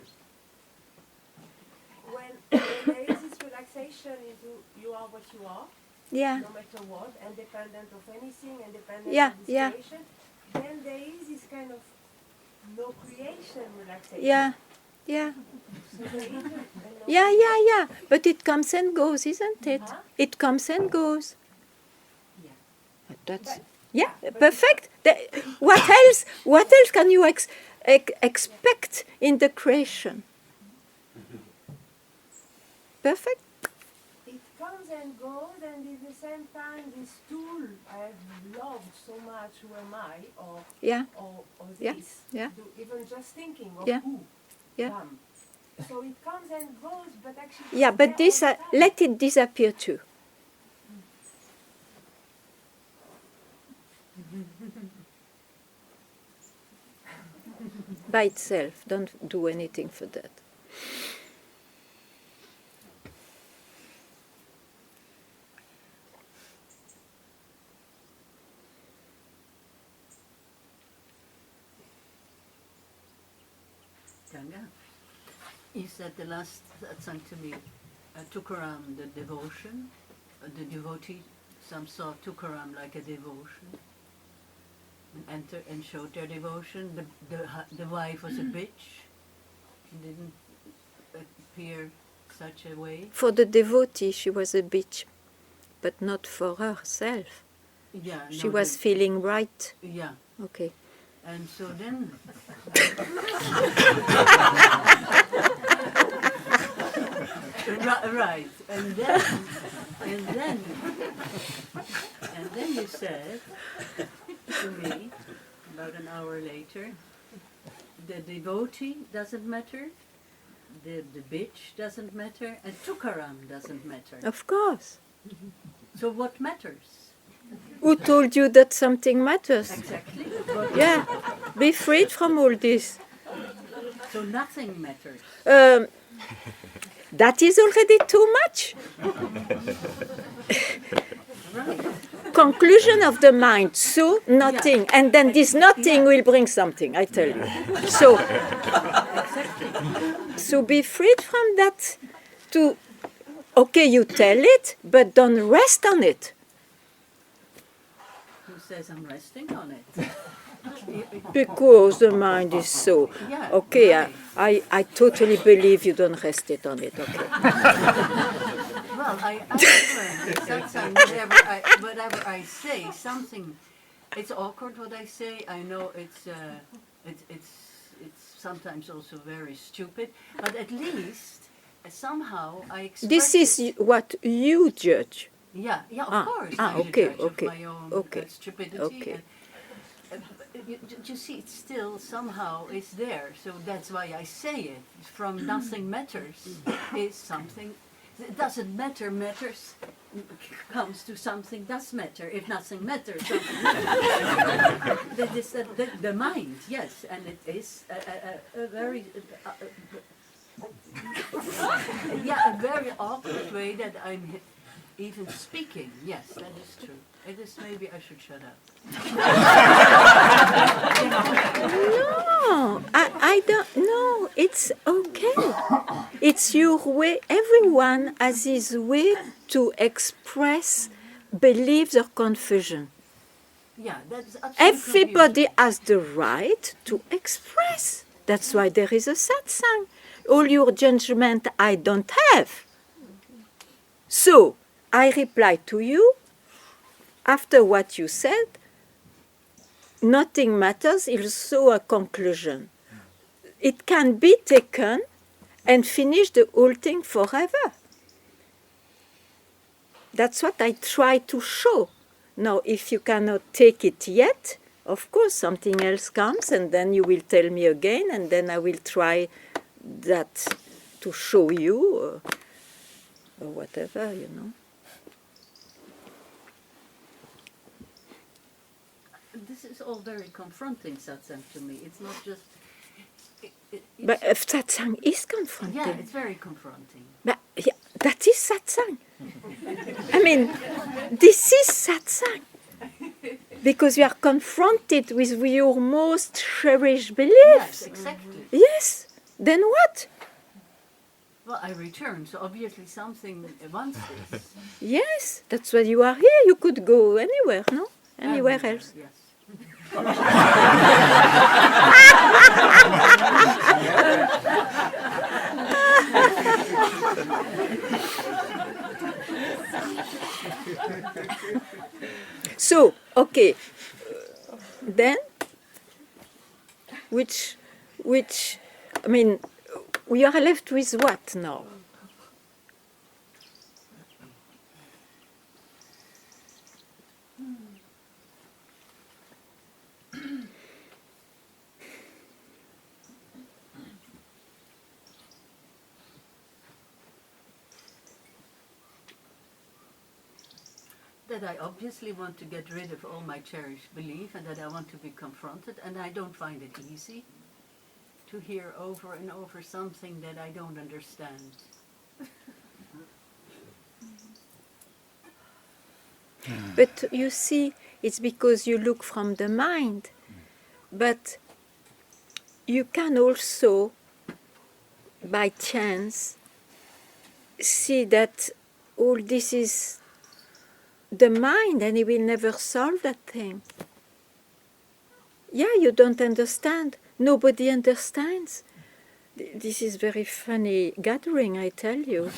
there is this relaxation into you are what you are, Yeah. no matter what, independent of anything, independent Yeah, of the yeah. situation, then there is this kind of no creation relaxation. Yeah. Yeah. So there is a no Yeah. But it comes and goes, isn't it? Huh? It comes and goes. Yeah. But that's perfect. What else? What else can you expect in the creation? Perfect. It comes and goes, and at the same time, this tool I've loved so much, who am I, or Yeah. or Yeah, this, yeah. even just thinking of Yeah, who, yeah. them. So it comes and goes, but actually Yeah, it's but there this all the time. let it disappear too. By itself. Don't do anything for that. Ganga, you said the last satsang to me, Tukaram, the devotion, the devotee, some saw Tukaram like a devotion, and and showed their devotion. The wife was a bitch, didn't appear such a way. For the devotee, she was a bitch, but not for herself. Yeah, She no, was feeling right. yeah. Okay. And so then, right, and then you said to me, about an hour later, the devotee doesn't matter, the bitch doesn't matter, and Tukaram doesn't matter. Of course. So what matters? Who told you that something matters? Exactly. Yeah. Be freed from all this. So nothing matters. That is already too much. Conclusion of the mind, so nothing. And then this nothing will bring something, I tell you. So be freed from that to, okay, you tell it, but don't rest on it. says I'm resting on it. Because the mind is so. Yeah, Okay, right. I totally believe you don't rest it on it. Okay. Well, I learned in satsang, whatever I say, something, it's awkward what I say. I know it's sometimes also very stupid, but at least somehow I express This is it. what you judge. Yeah, of Ah, course. ah, I'm okay, the judge okay, of my own okay, stupidity. okay. And, you see, it still somehow is there. So that's why I say it. From nothing matters is something. It doesn't matter. Matters comes to something does matter. If nothing matters, something matters. That is the mind. Yes, and it is a very. Yeah, a very awkward way that I'm even speaking. Yes, that is true. It is maybe I should shut up. No, I don't. No, it's okay. It's your way. Everyone has his way to express beliefs or confusion. Yeah, that's absolutely Everybody beautiful. has the right to express. That's why there is a satsang. All your judgment I don't have. So I reply to you after what you said. Nothing matters is also a conclusion. It can be taken and finish the whole thing forever. That's what I try to show. Now, if you cannot take it yet, of course, something else comes, and then you will tell me again, and then I will try that to show you, or whatever, you know. This is all very confronting satsang to me. It's not just. But satsang is confronting. Yeah, it's very confronting. But yeah, that is satsang. I mean, this is satsang. Because you are confronted with your most cherished beliefs. Yes, exactly. Yes. Then what? Well, I return, so obviously something wants this. Yes, that's why you are here. You could go anywhere, no? Anywhere else. Yes. So, okay. Then, I mean, we are left with what now? That I obviously want to get rid of all my cherished belief and that I want to be confronted, and I don't find it easy to hear over and over something that I don't understand. But you see, it's because you look from the mind. But you can also, by chance, see that all this is the mind and it will never solve that thing. Yeah, you don't understand. Nobody understands. This is very funny gathering, I tell you.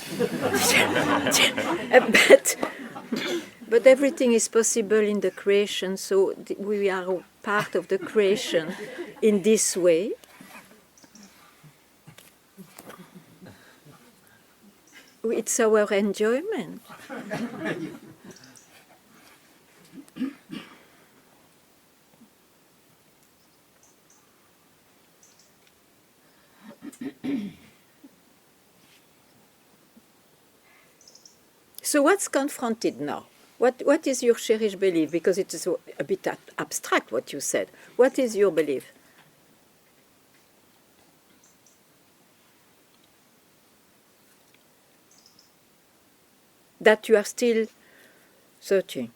But everything is possible in the creation, so we are part of the creation in this way. It's our enjoyment. So what's confronted now? What is your cherished belief? Because it is a bit abstract what you said. What is your belief? That you are still searching.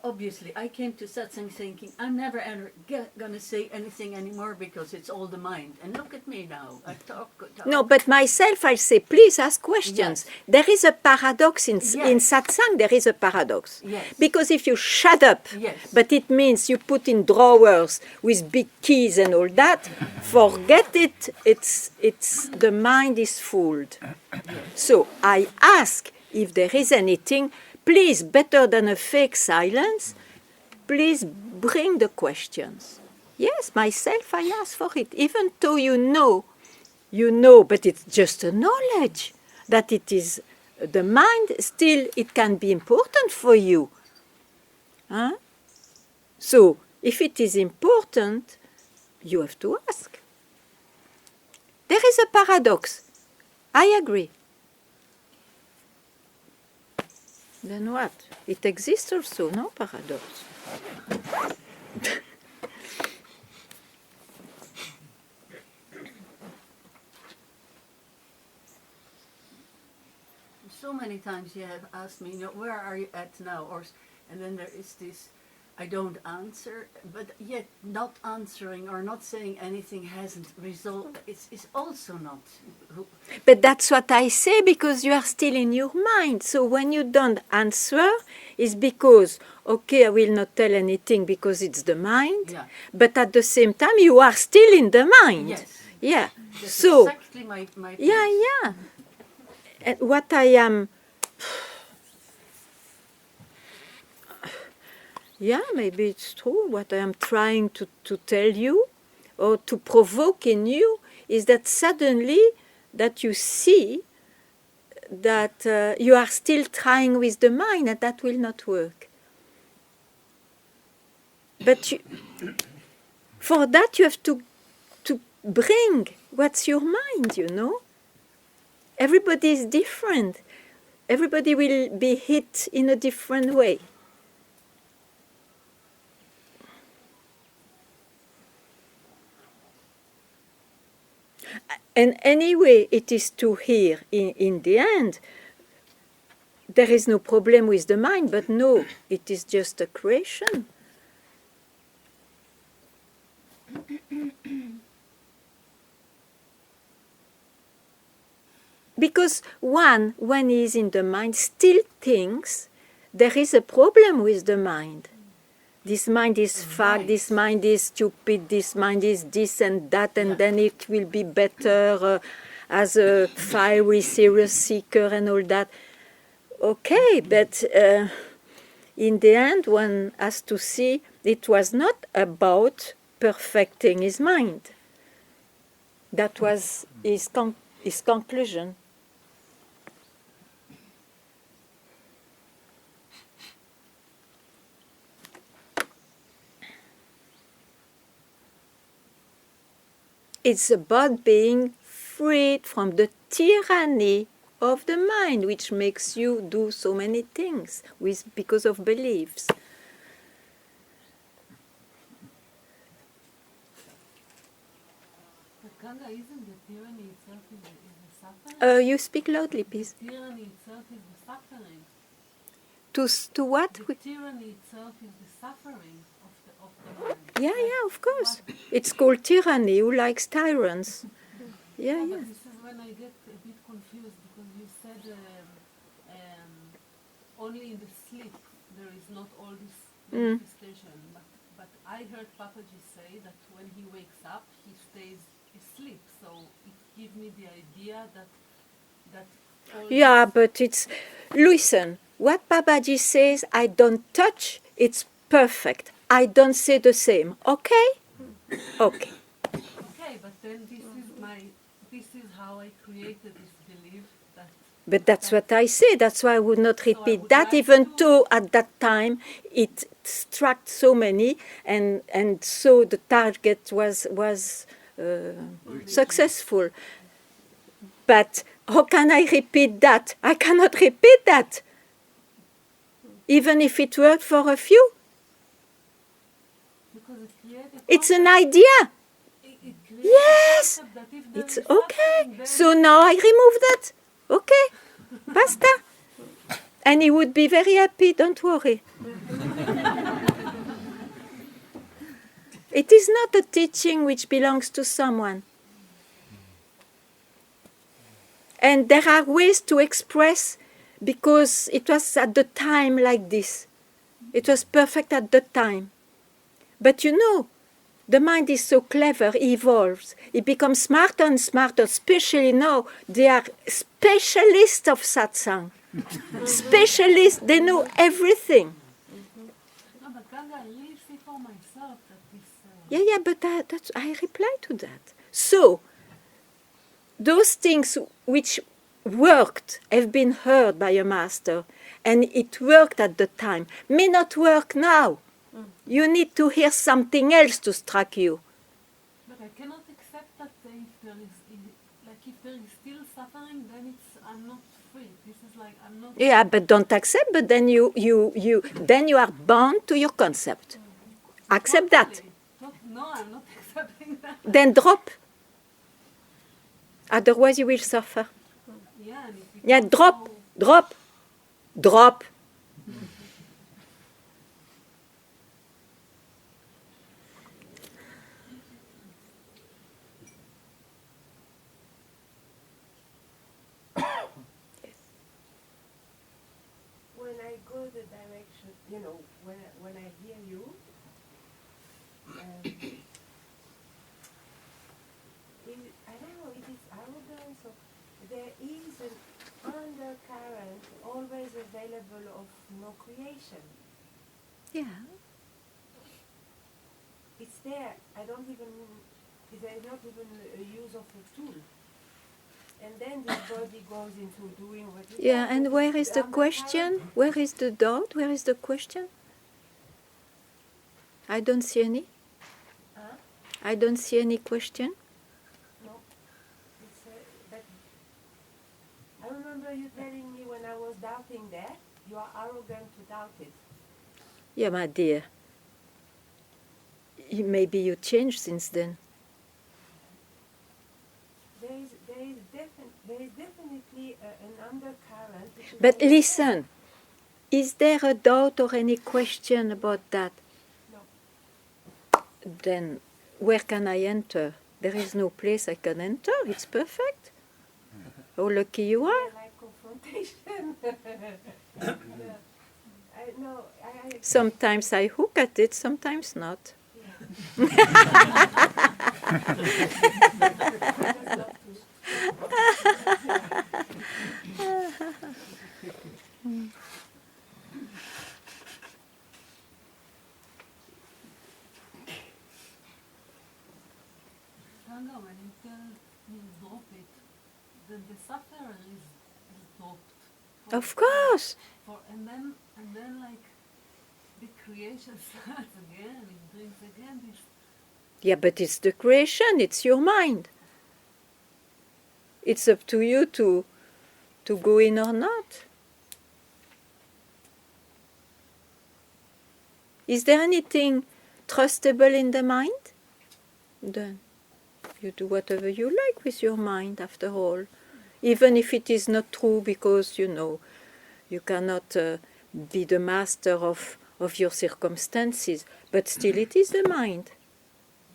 obviously, I came to Satsang thinking, I'm never gonna say anything anymore because it's all the mind. And look at me now. I talk. No, but myself, I say, please ask questions. Yes. There is a paradox in Yes. satsang. There is a paradox. Yes. Because if you shut up, Yes. but it means you put in drawers with big keys and all that, forget it. It's the mind is fooled. So I ask if there is anything. Please, better than a fake silence, please bring the questions. Yes, myself, I ask for it. Even though you know, but it's just a knowledge that it is the mind, still it can be important for you. Huh? So, if it is important, you have to ask. There is a paradox. I agree. Then what? It exists also, no paradox. So many times you have asked me, where are you at now? And then there is this, I don't answer, but yet not answering or not saying anything hasn't resolved. It's also not. But that's what I say, because you are still in your mind. So when you don't answer, it's because, okay, I will not tell anything because it's the mind. Yeah. But at the same time, you are still in the mind. Yes. Yeah. That's So, exactly my yeah, yeah. And what I am... Yeah, maybe it's true. What I am trying to tell you or to provoke in you is that suddenly that you see that you are still trying with the mind and that will not work. But for that you have to bring what's your mind, Everybody is different. Everybody will be hit in a different way. And anyway, it is to hear in the end, there is no problem with the mind, but no, it is just a creation. Because when he is in the mind, still thinks there is a problem with the mind. This mind is fat, this mind is stupid, this mind is this and that, and then it will be better as a fiery serious seeker and all that. Okay, but in the end, one has to see it was not about perfecting his mind. That was his conclusion. It's about being freed from the tyranny of the mind, which makes you do so many things because of beliefs. But Ganga, isn't the tyranny itself is the suffering? You speak loudly, please. The tyranny itself is the suffering. To what? The tyranny itself is the suffering of the mind. Yeah, of course. It's called tyranny. Who likes tyrants? Yeah, yeah. But this is when I get a bit confused, because you said only in the sleep there is not all this manifestation. But I heard Papaji say that when he wakes up, he stays asleep. So it gives me the idea that all Yeah, but it's... Listen, what Babaji says, I don't touch, it's perfect. I don't say the same. Okay? Okay. Okay, but then this is how I created this belief that. But that's what I say. That's why I would not repeat that, even though at that time it struck so many, and so the target was successful. But how can I repeat that? I cannot repeat that, even if it worked for a few. Because it created It's an idea. it created Yes, concept that if there it's is okay. suffering, then So now I remove that. Okay, basta. And he would be very happy, don't worry. It is not a teaching which belongs to someone. And there are ways to express, because it was at the time like this. It was perfect at the time. But you know, the mind is so clever, it evolves. It becomes smarter and smarter, especially now. They are specialists of satsang. Specialists, they know everything. No, but Ganga, I really see for myself that this. Yeah, but that's, I reply to that. So, those things which worked have been heard by a master, and it worked at the time, may not work now. You need to hear something else to strike you. But I cannot accept that if there is, like, if there is still suffering, then I'm not free. This is like I'm not. Yeah, but don't accept. But then you are bound to your concept. Accept that. No, I'm not accepting that. Then drop. Otherwise, you will suffer. Yeah, and if it Yeah, also- drop. When I go the direction, you know, when I hear you, I don't know, it is arrogance, or there is an undercurrent always available of no creation. Yeah. It's there. There's not even a use of a tool. And then this body goes into doing what it Yeah, does. and where is the undercurrent- question? Where is the doubt? Where is the question? I don't see any. Huh? I don't see any question. No. But I remember you telling me when I was doubting that, you are arrogant to doubt it. Yeah, my dear. Maybe you changed since then. There is definitely an undercurrent. which is But always listen, is there a doubt or any question about that? No. Then where can I enter? There is no place I can enter. It's perfect. How lucky you are. I like confrontation. I Sometimes I hook at it, sometimes not. Ganga, when you tell me drop it, then the sufferer is dropped. Of course. And then like the creation starts again. It brings again this. Yeah, but it's the creation, it's your mind. It's up to you to go in or not. Is there anything trustable in the mind? Then you do whatever you like with your mind, after all. Even if it is not true, because, you know, you cannot be the master of your circumstances, but still it is the mind.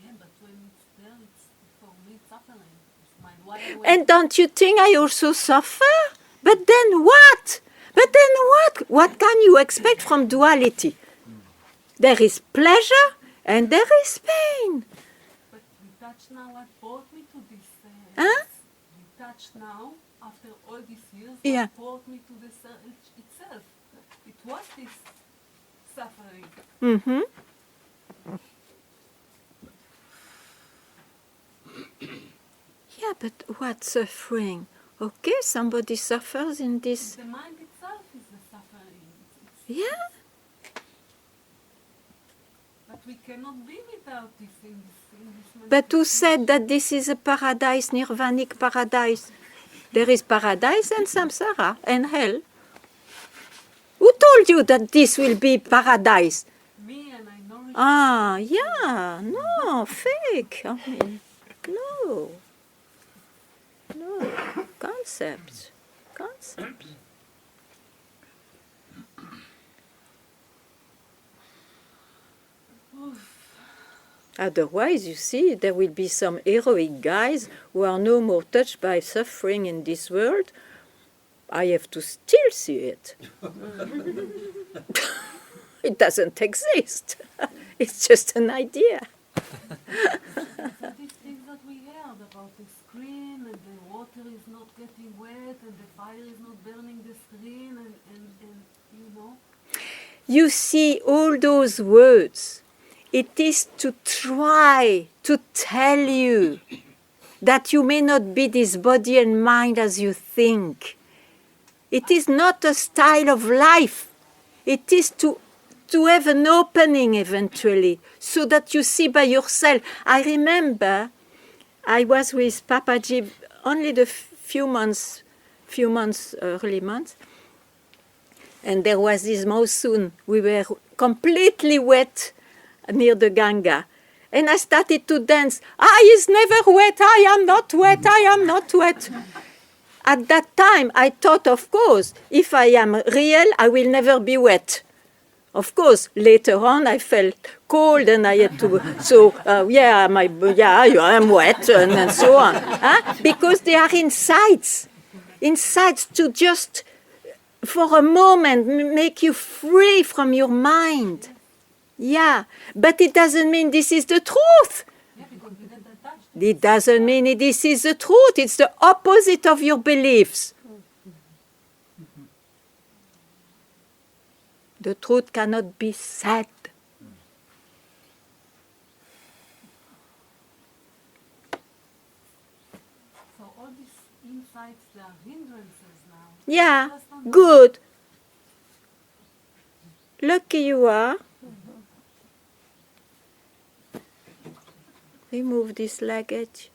Yeah, but when it's there, it's for me it's suffering. It's mine. Why I wait? And don't you think I also suffer? But then what? What can you expect from duality? There is pleasure and there is pain. But we touch now what brought me to this. Huh? We touch now, after all these years, Yeah. what brought me to this itself. It was this suffering. Mm-hmm. Yeah, but what suffering? Okay, somebody suffers in this. The mind itself is the suffering. Yeah. But we cannot be without this in this But who said that this is a paradise, nirvanic paradise? There is paradise and samsara and hell. Who told you that this will be paradise? Me, and I nourish. Ah, yeah, no, fake. I mean, no. Concepts. Otherwise, you see, there will be some heroic guys who are no more touched by suffering in this world. I have to still see it. It doesn't exist. It's just an idea. So these things that we heard about the screen and the water is not getting wet and the fire is not burning the screen and you know. You see, all those words, it is to try to tell you that you may not be this body and mind as you think. It is not a style of life. It is to have an opening eventually, so that you see by yourself. I remember I was with Papaji only the early months, and there was this monsoon. We were completely wet near the Ganga. And I started to dance. I is never wet, I am not wet, I am not wet. At that time, I thought, of course, if I am real, I will never be wet. Of course, later on, I felt cold and I had to, I am wet and so on. Huh? Because they are insights to just, for a moment, make you free from your mind. Yeah, but it doesn't mean this is the truth. It doesn't mean this is the truth. It's the opposite of your beliefs. The truth cannot be said. So all these insights, they are hindrances now. Yeah, good. Lucky you are. Remove this luggage.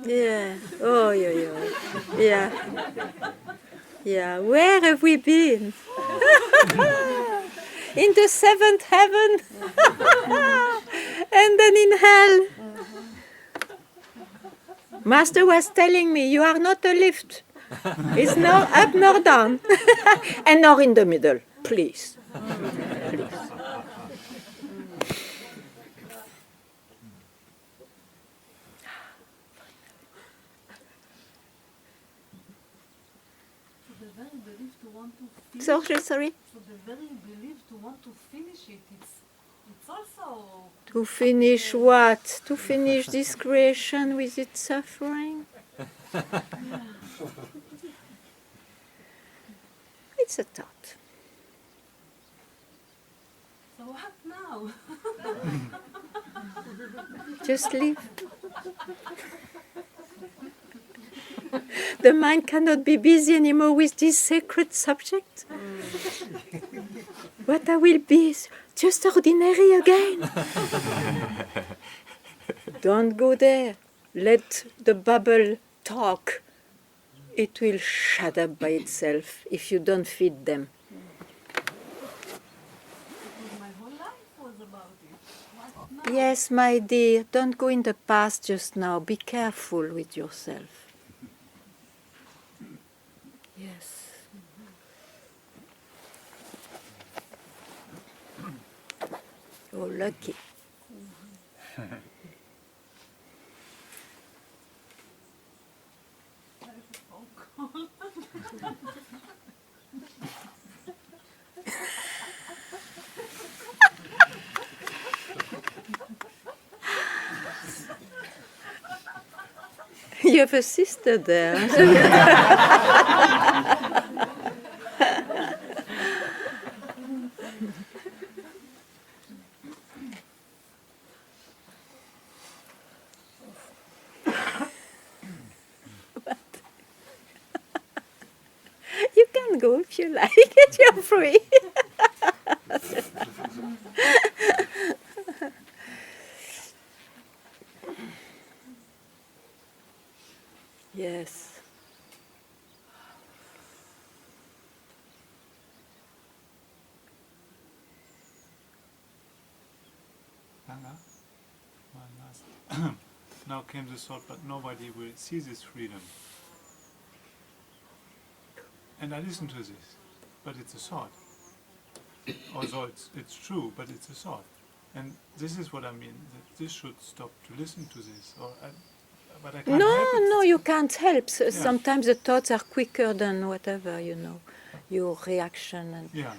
Yeah. Oh, yeah. Yeah. Where have we been? In the seventh heaven, and then in hell. Master was telling me, you are not a lift. It's nor up nor down, and nor in the middle. Please. Please. Sorry. So the very belief to want to finish it, it's also... To finish what? To finish this creation with its suffering? It's a thought. So what now? Just leave. The mind cannot be busy anymore with this sacred subject. What I will be is just ordinary again. Don't go there. Let the bubble talk. It will shut up by itself if you don't feed them. My whole life was about it. What now? Yes, my dear, don't go in the past just now. Be careful with yourself. Yes. Oh, lucky. You have a sister there. You can go if you like. You're free. Yes. Ganga. One last. Now came the thought, but nobody will see this freedom. And I listen to this, but it's a thought. Although it's true, but it's a thought. And this is what I mean, that this should stop to listen to this. But I can't help it. No, you can't help. Yeah. Sometimes the thoughts are quicker than whatever, your reaction. And Yeah.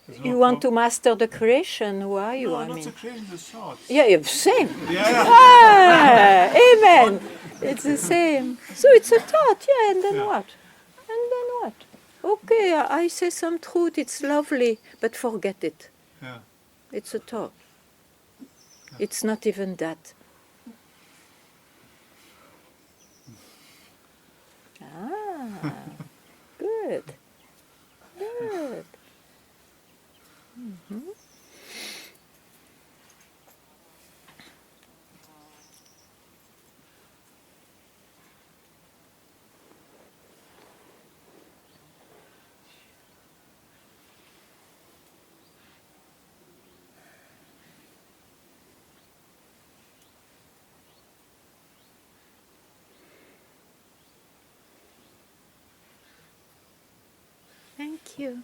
There's you no want to master the creation, who are you? No, I not mean. the creation, the thoughts. Yeah, same. Yeah. Ah, amen. It's the same. So it's a thought, yeah, and then what? And then what? Okay, I say some truth, it's lovely, but forget it. Yeah. It's a thought. It's not even that. Ah, good. Good. Mm-hmm. Thank you.